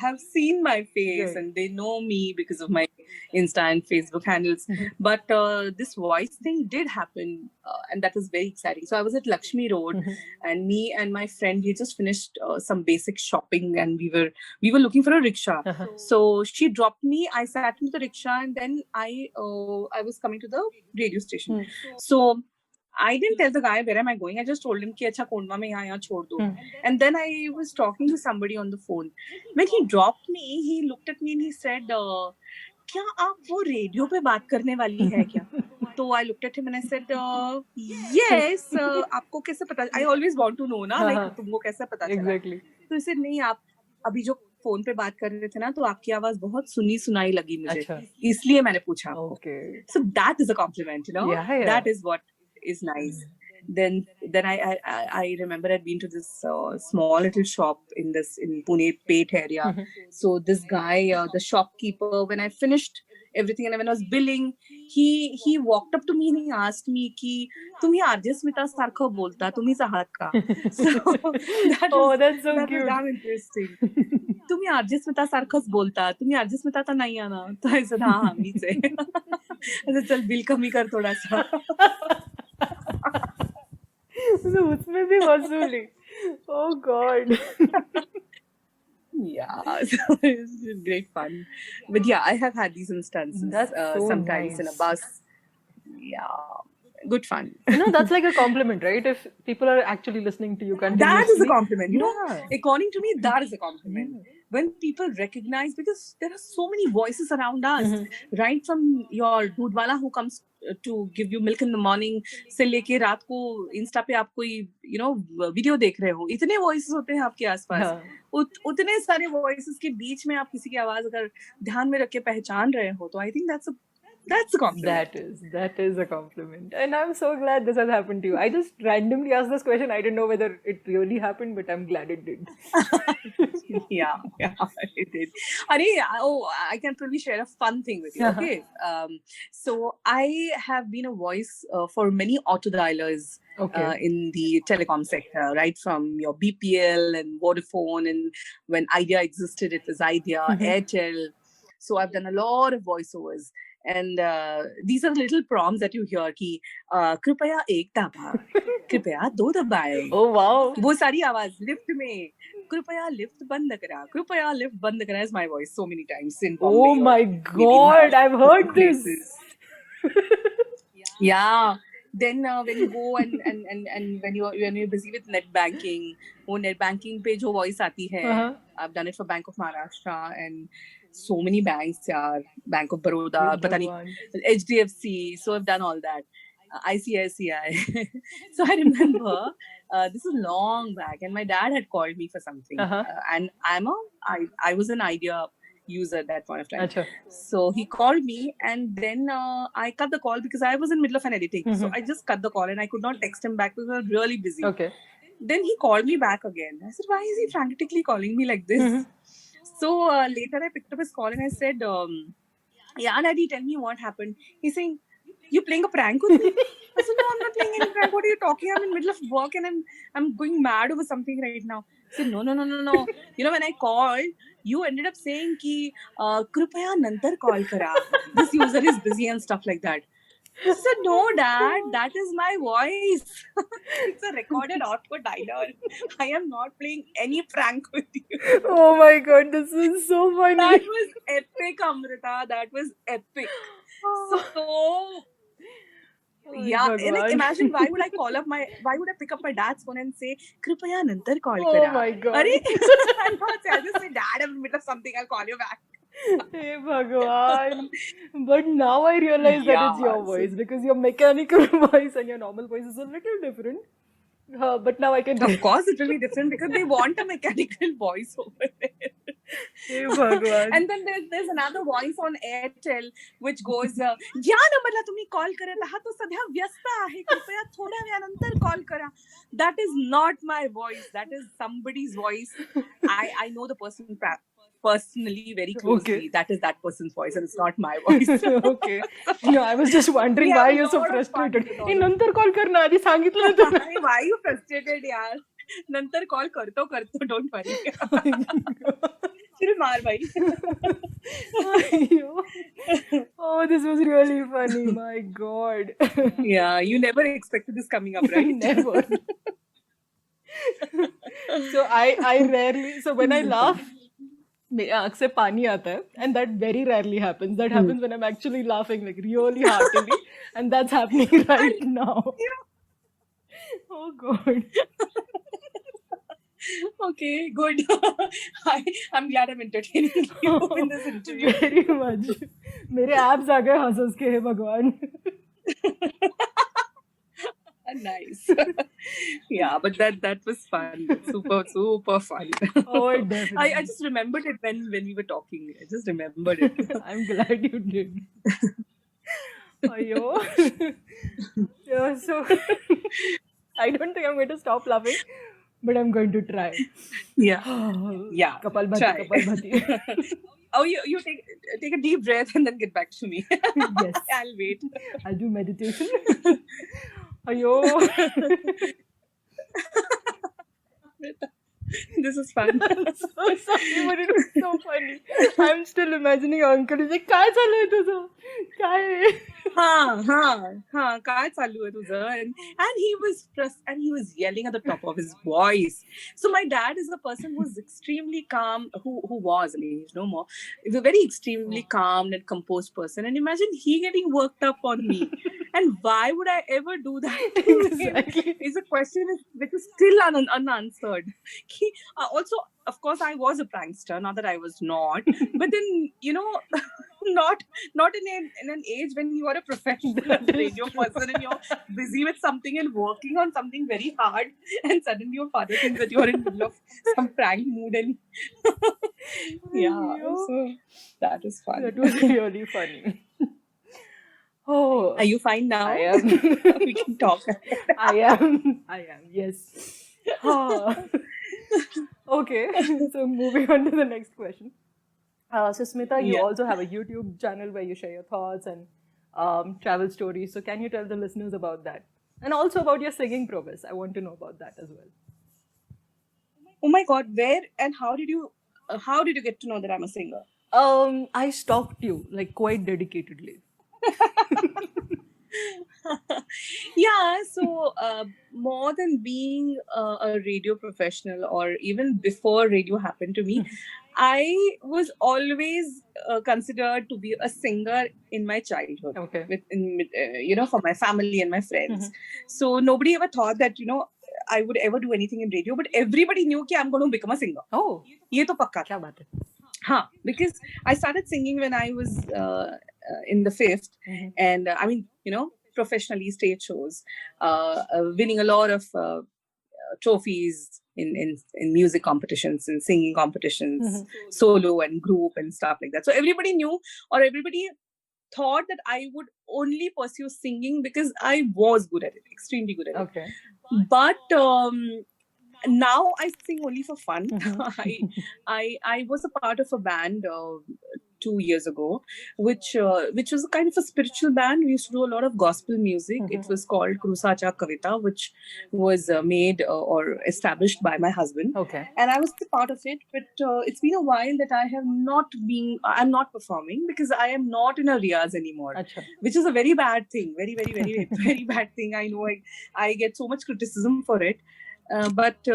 B: have seen my face,
C: Right.
B: and they know me because of my Insta and Facebook handles. But this voice thing did happen, and that was very exciting. So I was at Lakshmi Road, and me and my friend, we just finished some basic shopping, and we were looking for a rickshaw. So she dropped me. I sat in the rickshaw, and then I was coming to the radio station. So I didn't tell the guy where am I going. I just told him कि अच्छा कोंडवा में यहाँ छोड़ दो. And then I was talking to somebody on the phone. When he dropped me, he looked at me and he said, क्या आप वो radio पे बात करने वाली है क्या? So I looked at him and I said, yes. आपको कैसे पता? I always want to know ना, like तुमको कैसे पता चला?
C: Exactly.
B: तो he said नहीं आप अभी जो फोन पे बात कर रहे थे ना तो आपकी आवाज बहुत सुनी सुनाई लगी मुझे.
C: अच्छा.
B: इसलिए मैंने पूछा आपको.
C: Okay.
B: So that is a compliment,
C: Yeah.
B: That is what is nice. Then I remember I'd been to this small little shop in Pune Pet area. So this guy, the shopkeeper, when I finished everything and when I was billing, he walked up to me and he asked me कि तुम्ही RJ Smita सारखं बोलता, तुम्ही आहात का? So
C: that's so cute.
B: was damn interesting. तुम्ही RJ Smita सारखंच बोलता, तुम्ही RJ Smita तर नाही आहे ना? तो I said हाँ मीच आहे. I said चल बिल कमी कर थोड़ा सा.
C: तो उसमें भी वसूली. Oh God.
B: Yeah, so it's great fun. But yeah, I have had these instances.
C: That's so
B: sometimes
C: nice.
B: in a bus. Yeah, good fun.
C: That's like a compliment, right? If people are actually listening to you continuously.
B: That is a compliment.
C: Yeah.
B: According to me, that is a compliment. When people recognize, because there are so many voices around us, right? From your दूधवाला who comes to give you milk in the morning से लेके रात को Insta पे आप कोई video देख रहे हो, इतने वॉइसेस होते हैं आपके आसपास. उतने सारे वॉइसेस के बीच में आप किसी की आवाज अगर ध्यान में रख के पहचान रहे हो तो I think that's a compliment.
C: That is a compliment. And I'm so glad this has happened to you. I just randomly asked this question. I didn't know whether it really happened, but I'm glad it did.
B: Yeah, it did. I can probably share a fun thing with you. Okay. So I have been a voice for many auto dialers in the telecom sector, right? From your BPL and Vodafone, and when Idea existed, it was Idea, Airtel. So I've done a lot of voiceovers. And these are the little prompts that you hear कि कृपया एक दबा, कृपया दो दबाए.
C: Oh wow.
B: वो सारी आवाज लिफ्ट में कृपया लिफ्ट बंद करा, कृपया लिफ्ट बंद करा is my voice so many times in Bombay.
C: Oh my God, I've heard this.
B: Yeah. Then when you go and when you're busy with net banking, वो net banking पे जो voice आती है, I've done it for Bank of Maharashtra and so many banks, Bank of Baroda, पता नहीं, HDFC. So I've done all that. ICICI. So I remember this is long back, and my dad had called me for something, and I was an Idea user at that point of time.
C: Achha.
B: So he called me, and then I cut the call because I was in the middle of an editing. So I just cut the call, and I could not text him back because I was really busy.
C: Okay.
B: Then he called me back again. I said, why is he frantically calling me like this? So later I picked up his call and I said, yeah, Daddy, tell me what happened. He's saying, you playing a prank with me? I said, no, I'm not playing any prank. What are you talking? I'm in the middle of work and I'm going mad over something right now. I said, no. When I called, you ended up saying कि कृपया नंतर call करा. This user is busy and stuff like that. She said, no, Dad, that is my voice. It's a recorded auto dialer. I am not playing any prank with you.
C: Oh my god, this is so funny.
B: That was epic, Amrita. That was epic. So, yeah, like imagine why would I pick up my dad's phone and say, Kripaya nantar call
C: Oh
B: kara.
C: my god.
B: I'll just say, Dad, I'm in the middle of something, I'll call you back.
C: Hey Bhagwan. But now I realize that it's your voice, because your mechanical voice and your normal voice is a little different. But now I can.
B: Of course, it will be different because they want a mechanical voice over there.
C: Hey Bhagwan.
B: And then there's another voice on Airtel which goes, "या नंबरला तुम्ही call करत आहात तो सध्या व्यस्त आहे, कृपया थोड्या वेळानंतर कॉल करा." That is not my voice. That is somebody's voice. I know the person personally very closely.
C: Okay.
B: That is that person's voice and it's not my voice.
C: Okay. No, I was just wondering why you're so frustrated. Hey, नंतर call करना आधी सांगितलं तुला.
B: Why are you frustrated, यार? नंतर call करतो, don't worry. Chill मार भाई.
C: Oh, this was really funny. My God.
B: Yeah, you never expected this coming up, right?
C: Never. So I rarely. So when I laugh, मेरे आँख से पानी आता है, and that very rarely happens. That happens when I'm actually laughing like really heartily, and that's happening right now. Oh God.
B: Okay, good. I'm glad I'm entertaining you in this interview.
C: Very much. मेरे abs आ गए हंस के, हे भगवान.
B: Nice. Yeah, but that was fun. Super fun.
C: Oh, definitely.
B: I just remembered it when we were talking. I just remembered it.
C: I'm glad you did. Ayo. Yeah, so I don't think I'm going to stop laughing, but I'm going to try.
B: Yeah. Yeah.
C: Kapalbhati.
B: Oh, you take a deep breath and then get back to me.
C: Yes.
B: I'll wait.
C: I'll do meditation. Ayo.
B: This is fun.
C: So sorry, but it was so funny. I'm still imagining uncle. He's like, काय चालू आहे तुझं? काय?
B: काय चालू आहे तुझं? And he was yelling at the top of his voice. So my dad is a person who's extremely calm, who was, I mean, he's no more. He's a very extremely calm and composed person. And imagine he getting worked up on me. And why would I ever do that?
C: Exactly.
B: It's a question which is still unanswered. Also, of course, I was a prankster. Not that I was not, but then not in an age when you are a professional radio person and you're busy with something and working on something very hard, and suddenly your father thinks that you're in the middle of some prank mood, and yeah, so that is fun.
C: That was really funny. Oh,
B: are you fine now?
C: I am.
B: We can talk.
C: I am. Yes. Okay. So moving on to the next question. So Smita, you also have a YouTube channel where you share your thoughts and travel stories. So can you tell the listeners about that? And also about your singing progress. I want to know about that as well.
B: Oh my God, where and how did you get to know that I'm a singer?
C: I stalked you like quite dedicatedly.
B: Yeah, so more than being a radio professional, or even before radio happened to me, I was always considered to be a singer in my childhood.
C: Okay.
B: For my family and my friends. So nobody ever thought that I would ever do anything in radio, but everybody knew that I'm going to become a singer.
C: Oh,
B: ये तो पक्का था.
C: क्या बात है?
B: Because I started singing when I was in the 5th, and I mean, professionally stage shows, winning a lot of trophies in music competitions and singing competitions, solo and group and stuff like that. So everybody knew, or everybody thought that I would only pursue singing because I was good at it, extremely good at it.
C: Okay.
B: But now I sing only for fun. I was a part of a band 2 years ago, which was a kind of a spiritual band. We used to do a lot of gospel music. It was called Krusacha Kavita, which was made or established by my husband.
C: Okay.
B: And I was a part of it, but it's been a while that I'm not performing because I am not in a riyaz anymore,
C: Achha.
B: which is a very bad thing. Very, very, very, very bad thing. I know I get so much criticism for it. But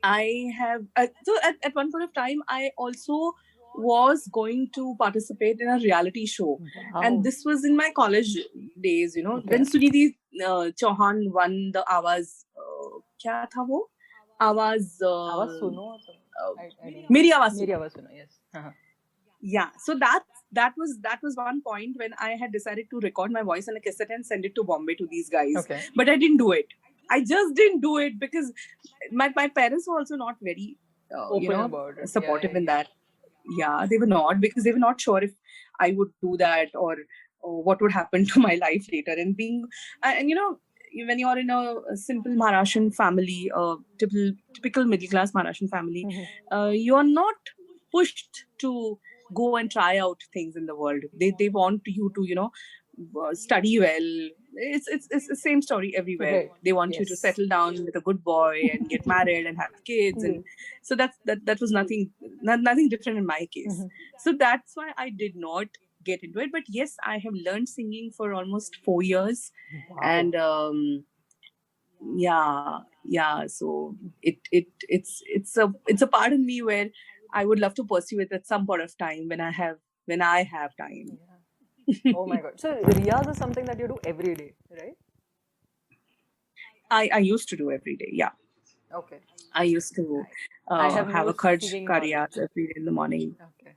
B: I have, so at one point of time, I also was going to participate in a reality show.
C: Wow.
B: And this was in my college days, you know,
C: Okay.
B: when Sunidhi Chauhan won the Awaz, kya tha wo? Awaz,
C: Awaaz Suno or something? I don't know.
B: Meri Awaz Suno.
C: Meri Awaaz Suno, yes. Uh-huh.
B: Yeah, so that was one point when I had decided to record my voice on a cassette and send it to Bombay to these guys.
C: Okay.
B: But I didn't do it. I just didn't do it because my parents were also not very
C: Open about it.
B: supportive in that. Yeah, they were not, because they were not sure if I would do that or what would happen to my life later. And you know, when you're in a simple Maharashtrian family, typical middle class Maharashtrian family, you are not pushed to go and try out things in the world. They want you to, you know, study well. It's the same story everywhere.
C: Right.
B: They want you to settle down with a good boy and get married and have kids, and so that was nothing different in my case. So that's why I did not get into it. But yes, I have learned singing for almost 4 years.
C: Wow.
B: And so it's a part of me where I would love to pursue it at some point of time when I have time.
C: Yeah. Oh my God. So riyaz is something that you do every day, right?
B: I used to do every day, yeah.
C: Okay.
B: I used to have
C: no
B: a kharch
C: singing
B: ka
C: knowledge.
B: riyaz every day in the morning.
C: Okay.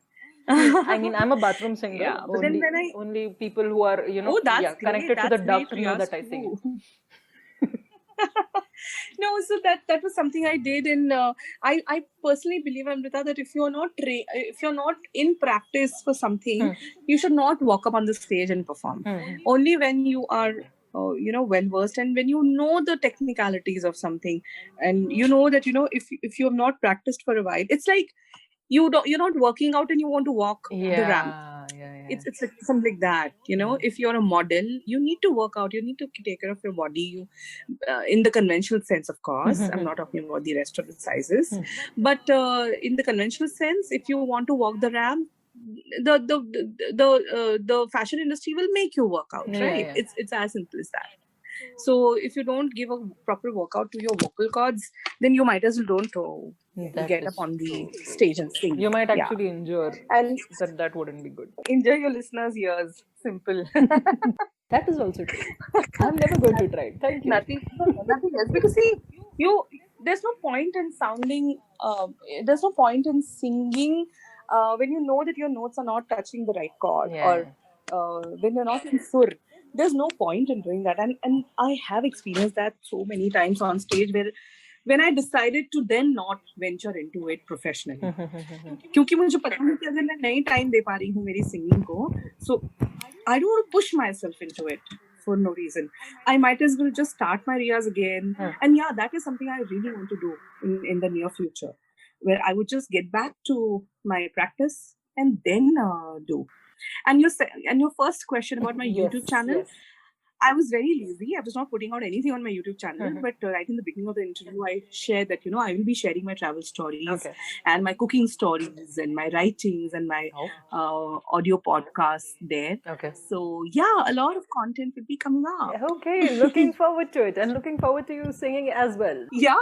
C: I mean, I'm a bathroom singer.
B: Yeah, but then when
C: only people who are, you know,
B: that's
C: connected
B: great,
C: to the
B: that's
C: duct
B: great,
C: know
B: riyaz
C: that I sing.
B: No, so that was something I did, and I personally believe, Amrita, that if you're not in practice for something, you should not walk up on the stage and perform. Only when you are well versed, and when you know the technicalities of something, and you know that, you know, if you have not practiced for a while, it's like you're not working out and you want to walk the ramp. It's like something like that, you know. If you're a model, you need to work out, you need to take care of your body, in the conventional sense, of course. I'm not talking about the rest of the sizes, but in the conventional sense, if you want to walk the ramp, the fashion industry will make you work out, right? It's as simple as that. So if you don't give a proper workout to your vocal cords, then you might as well don't get up on the stage and sing.
C: You might actually injure,
B: and
C: that wouldn't be good.
B: Enjoy your listeners' ears. Simple.
C: That is also true. I'm never going to try it. Thank you.
B: Nothing else. Because see, there's no point in sounding. There's no point in singing when you know that your notes are not touching the right chord, or when you're not in sur. There's no point in doing that. And I have experienced that so many times on stage, where when I decided to then not venture into it professionally, क्योंकि मुझे पता है कि अगर मैं नहीं time दे पा रही हूँ मेरी singing को, so I don't want to push myself into it for no reason. I might as well just start my riyaz again. And yeah, that is something I really want to do in the near future, where I would just get back to my practice and then do. And your first question about my YouTube channel, I was very lazy. I was not putting out anything on my YouTube channel, but right in the beginning of the interview, I shared that, you know, I will be sharing my travel stories and my cooking stories and my writings and my audio podcasts there.
C: Okay.
B: So yeah, a lot of content will be coming up.
C: Okay, looking forward to it, and looking forward to you singing as well.
B: Yeah,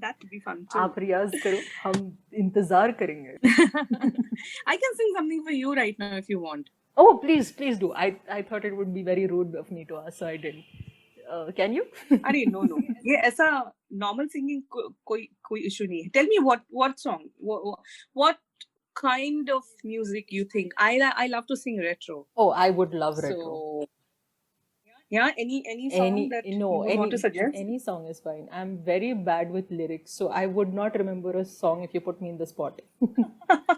B: that would be fun too.
C: आप रियाज करो, हम इंतजार करेंगे.
B: I can sing something for you right now if you want.
C: Oh, please do. I thought it would be very rude of me to ask, so I didn't. Can you?
B: अरे no. ये ऐसा normal singing कोई issue नहीं है. Tell me what song, what kind of music you think. I love to sing retro.
C: Oh, I would love retro.
B: So yeah, any song that you want to suggest?
C: Any song is fine. I'm very bad with lyrics, so I would not remember a song if you put me in the spot.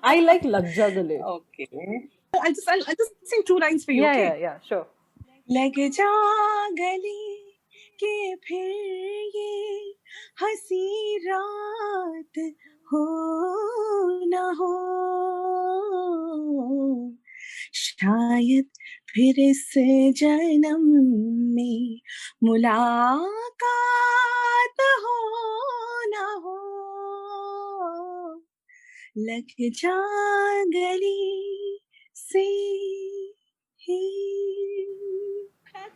C: I like Lag Ja Gale.
B: Okay. I'll just sing 2 lines for you.
C: Yeah, sure.
B: लग जा गले के फिर ये हंसी रात हो न हो शायद फिर इस जन्म में मुलाकात हो ना हो, लग जा गली से ही.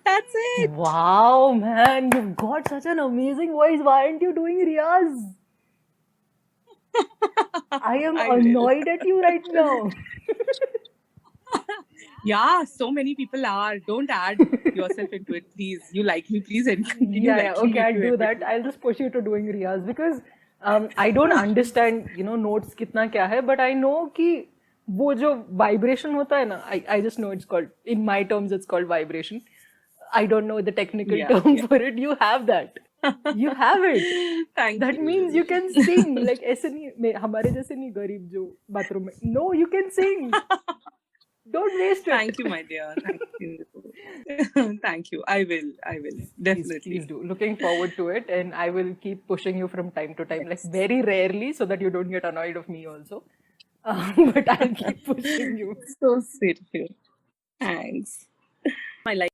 B: That's it.
C: Wow, man, you've got such an amazing voice. Why aren't you doing Riyaz? I am
B: I will.
C: annoyed at you right now.
B: Yeah, so many people are. Don't add yourself into it, please. You like me, please, and continue
C: Yeah,
B: liking
C: okay,
B: me
C: I'll
B: to
C: do that.
B: everything.
C: I'll just push you to doing Riyaz because I don't understand, notes कितना क्या है, but I know कि वो जो vibration होता है ना, I just know it's called, in my terms, it's called vibration. I don't know the technical term for it. You have that. You have it.
B: Thank
C: That
B: you.
C: means you can sing. Like ऐसे नहीं हमारे जैसे नहीं गरीब जो bathroom में. No, you can sing. Don't waste it.
B: Thank you, my dear. Thank you. Thank you. I will. Definitely.
C: Please do. Looking forward to it, and I will keep pushing you from time to time, like very rarely, so that you don't get annoyed of me also. But I'll keep pushing you.
B: So sweet of you. Thanks. My life.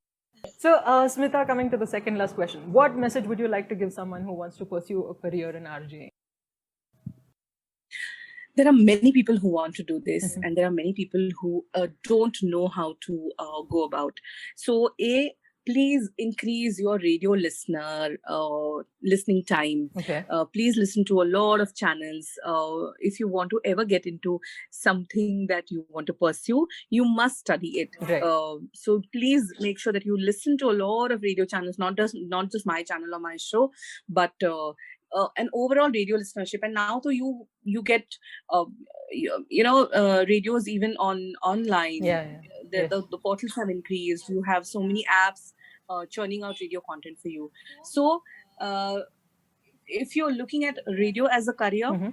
C: So, Smita, coming to the second last question, what message would you like to give someone who wants to pursue a career in RJing?
B: There are many people who want to do this, and there are many people who don't know how to go about. So, please increase your radio listening time.
C: Okay.
B: Please listen to a lot of channels. If you want to ever get into something that you want to pursue, you must study it.
C: Right.
B: So please make sure that you listen to a lot of radio channels, not just my channel or my show, but an overall radio listenership. And now so you get radios even online. The portals have increased. You have so many apps churning out radio content for you. So if you're looking at radio as a career,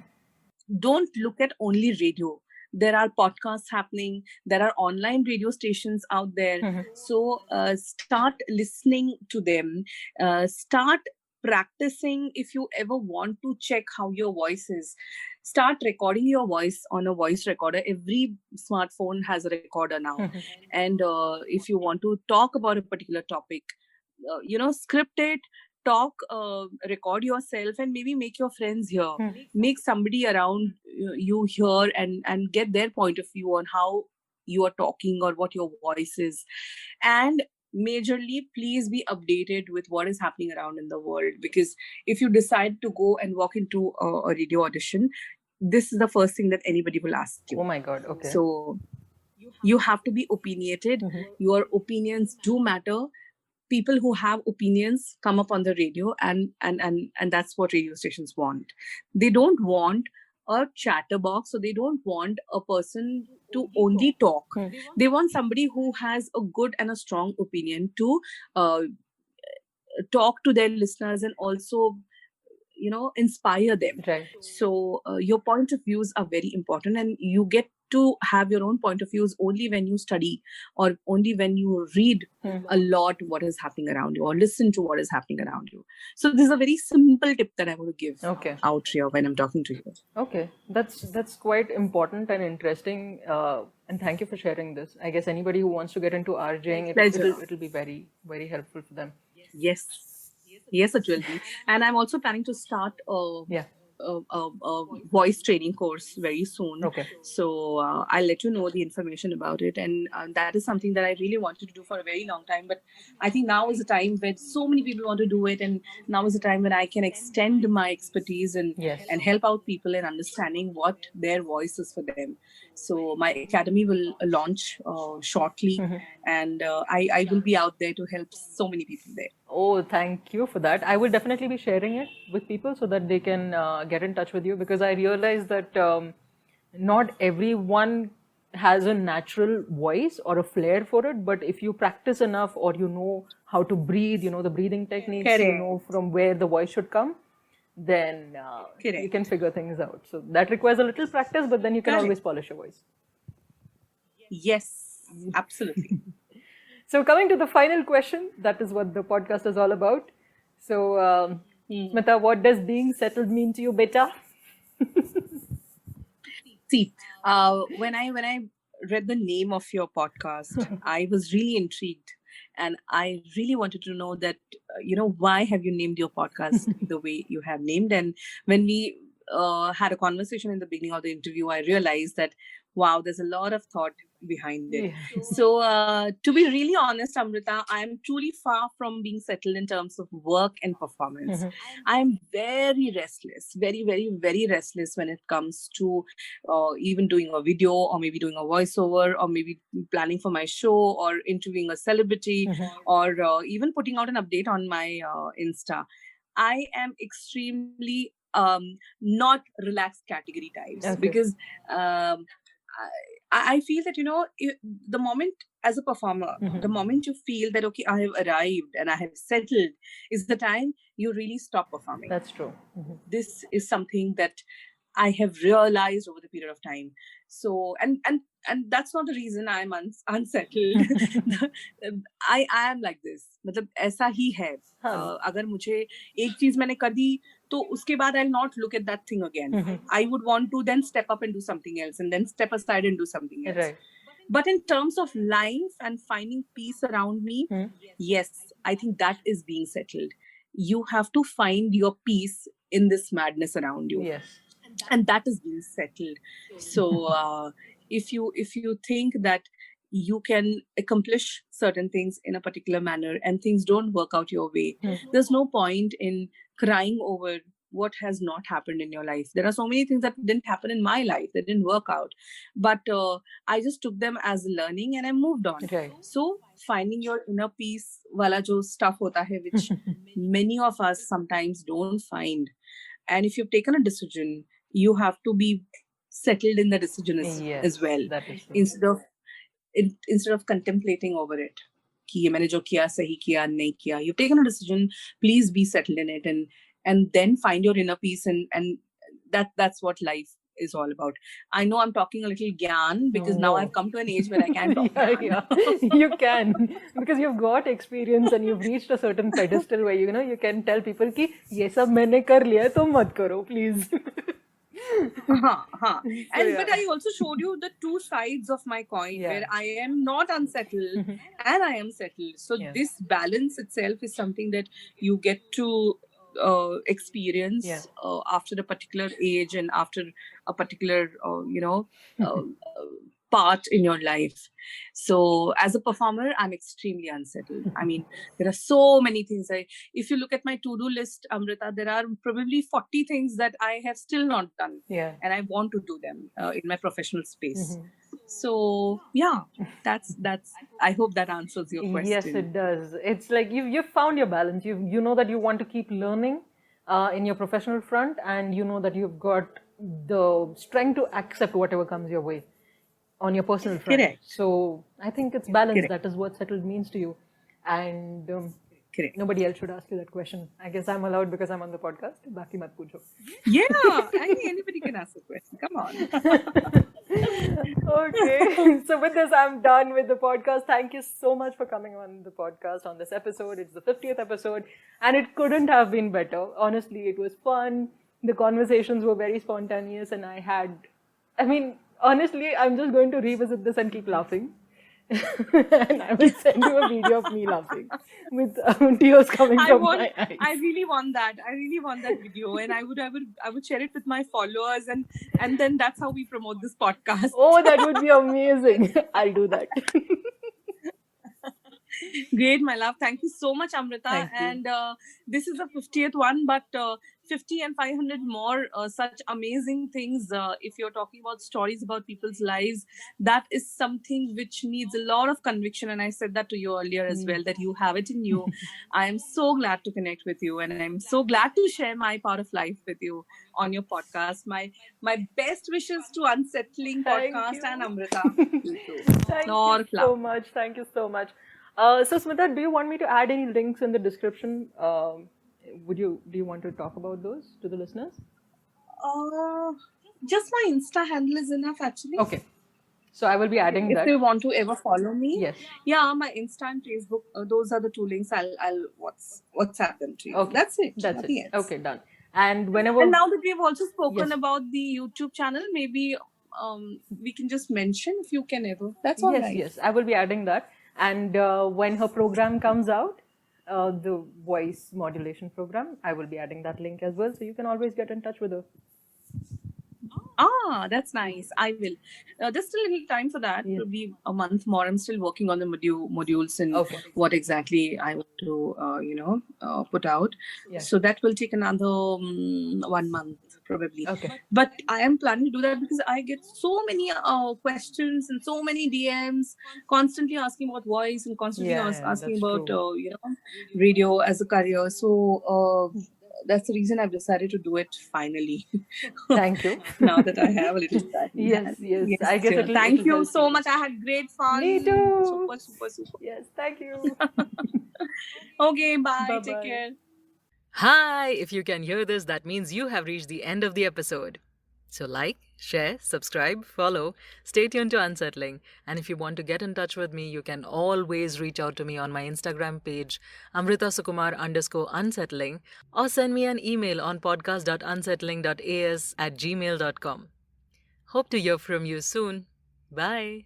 B: don't look at only radio. There are podcasts happening. There are online radio stations out there. So start listening to them. Start practicing. If you ever want to check how your voice is, start recording your voice on a voice recorder. Every smartphone has a recorder now. And if you want to talk about a particular topic, script it, talk, record yourself, and maybe make your friends hear. Make somebody around you hear and get their point of view on how you are talking or what your voice is. And majorly, please be updated with what is happening around in the world, because if you decide to go and walk into a radio audition, this is the first thing that anybody will ask you.
C: Oh my God, okay.
B: So you have to be opinionated. Your opinions do matter. People who have opinions come up on the radio, and that's what radio stations want. They don't want a chatterbox, so they don't want a person to only talk. They want somebody who has a good and a strong opinion to talk to their listeners and also inspire them.
C: Right.
B: So your point of views are very important, and you get to have your own point of views only when you study or only when you read a lot what is happening around you or listen to what is happening around you. So this is a very simple tip that I want to give out here when I'm talking to you.
C: Okay, that's quite important and interesting, and thank you for sharing this. I guess anybody who wants to get into RJing, it'll be very, very helpful for them.
B: Yes, it will be. And I'm also planning to start a voice training course very soon.
C: Okay.
B: So I'll let you know the information about it. And that is something that I really wanted to do for a very long time. But I think now is the time when so many people want to do it. And now is the time when I can extend my expertise and help out people in understanding what their voice is for them. So my academy will launch shortly. And I will be out there to help so many people there.
C: Oh, thank you for that. I will definitely be sharing it with people so that they can get in touch with you, because I realize that not everyone has a natural voice or a flair for it, but if you practice enough or you know how to breathe, the breathing techniques, you know from where the voice should come, then you can figure things out. So that requires a little practice, but then you can always polish your voice.
B: Yes, absolutely.
C: So coming to the final question, that is what the podcast is all about. So, Smita, what does being settled mean to you, beta?
B: See, when I read the name of your podcast, I was really intrigued. And I really wanted to know that, why have you named your podcast the way you have named? And when we had a conversation in the beginning of the interview, I realized that, wow, there's a lot of thought behind it.
C: Yeah.
B: So to be really honest, Amrita, I'm truly far from being settled in terms of work and performance. I'm very restless, very, very, very restless when it comes to even doing a video, or maybe doing a voiceover, or maybe planning for my show, or interviewing a celebrity, or even putting out an update on my Insta. I am extremely not relaxed category types, because I feel that, the moment as a performer, the moment you feel that, okay, I have arrived and I have settled, is the time you really stop performing.
C: That's true.
B: This is something that I have realized over the period of time. So, and that's not the reason I'm unsettled. I am like this. मतलब ऐसा ही है. अगर मुझे एक चीज मैंने कर दी, तो उसके बाद I'll not look at that thing again. I would want to then step up and do something else, and then step aside and do something else.
C: Right.
B: But in terms of life and finding peace around me, yes, I think that is being settled. You have to find your peace in this madness around you.
C: Yes.
B: And that is being settled. So if you think that you can accomplish certain things in a particular manner and things don't work out your way, there's no point in crying over what has not happened in your life. There are so many things that didn't happen in my life, that didn't work out, but I just took them as learning and I moved on.
C: Okay.
B: So finding your inner peace wala jo stuff hota hai, which many of us sometimes don't find. And if you've taken a decision, you have to be settled in the decision as well.
C: That is true.
B: Instead of contemplating over it, कि ये मैंने जो किया सही किया नहीं किया, you've taken a decision, please be settled in it, and then find your inner peace, and that's what life is all about. I know I'm talking a little gyan, because now I've come to an age where I can talk gyan.
C: You can, because you've got experience and you've reached a certain pedestal where you can tell people कि ये सब मैंने कर लिया, तुम मत करो, please.
B: But I also showed you the two sides of my coin, where I am not unsettled and I am settled. So this balance itself is something that you get to experience after a particular age and after a particular part in your life. So as a performer, I'm extremely unsettled. I mean, there are so many things. If you look at my to-do list, Amrita, there are probably 40 things that I have still not done. And I want to do them in my professional space. So that's I hope that answers your question.
C: Yes, it does. It's like you've found your balance. You know that you want to keep learning in your professional front, and you know that you've got the strength to accept whatever comes your way on your personal front.
B: Correct.
C: So I think it's balance.
B: Correct.
C: That is what settled means to you. And
B: Correct.
C: Nobody else should ask you that question. I guess I'm allowed because I'm on the podcast. Baki mat pucho.
B: Yeah, I mean, anybody can ask a question. Come on.
C: Okay. So with this, I'm done with the podcast. Thank you so much for coming on the podcast on this episode. It's the 50th episode and it couldn't have been better. Honestly, it was fun. The conversations were very spontaneous and honestly, I'm just going to revisit this and keep laughing. And I will send you a video of me laughing with tears coming from my eyes.
B: I really want that. I really want that video, and I would share it with my followers, and then that's how we promote this podcast.
C: Oh, that would be amazing. I'll do that.
B: Great, my love. Thank you so much, Amrita.
C: Thank you.
B: And this is the 50th one, but 50 and 500 more such amazing things. If you're talking about stories about people's lives, that is something which needs a lot of conviction. And I said that to you earlier as well, that you have it in you. I am so glad to connect with you, and I'm so glad to share my part of life with you on your podcast. My best wishes to Unsettling podcast and Amrita.
C: Thank you so much. Thank you so much. So Smita, do you want me to add any links in the description? Do you want to talk about those to the listeners?
B: Just my Insta handle is enough, actually.
C: Okay. So I will be adding that.
B: If they want to ever follow me.
C: Yes.
B: Yeah, my Insta and Facebook, those are the two links. I'll WhatsApp them to you. Okay. That's it.
C: That's
B: Nothing
C: it.
B: else.
C: Okay, done. And whenever...
B: And now that we've also spoken about the YouTube channel, maybe we can just mention if you can ever. That's all right.
C: Yes, I will be adding that. And when her program comes out, the voice modulation program, I will be adding that link as well. So you can always get in touch with her.
B: That's nice. I will. There's still a little time for that.
C: Yeah.
B: It'll be a month more. I'm still working on the modules and
C: Okay.
B: what exactly I want to, put out.
C: Yeah.
B: So that will take another 1 month probably.
C: Okay.
B: But I am planning to do that because I get so many questions and so many DMs constantly asking about voice and constantly asking
C: that's
B: about
C: true.
B: radio as a career. So that's the reason I've decided to do it finally.
C: Thank you.
B: Now that I have a little time.
C: Yes. I guess
B: dear. Thank you so much. I had great fun.
C: Me too.
B: Super.
C: Yes, thank you.
B: Okay, bye.
C: Bye-bye.
B: Take care.
A: Hi! If you can hear this, that means you have reached the end of the episode. So like, share, subscribe, follow, stay tuned to Unsettling. And if you want to get in touch with me, you can always reach out to me on my Instagram page, Amrita Sukumar _unsettling, or send me an email on podcast.unsettling.as@gmail.com. Hope to hear from you soon. Bye!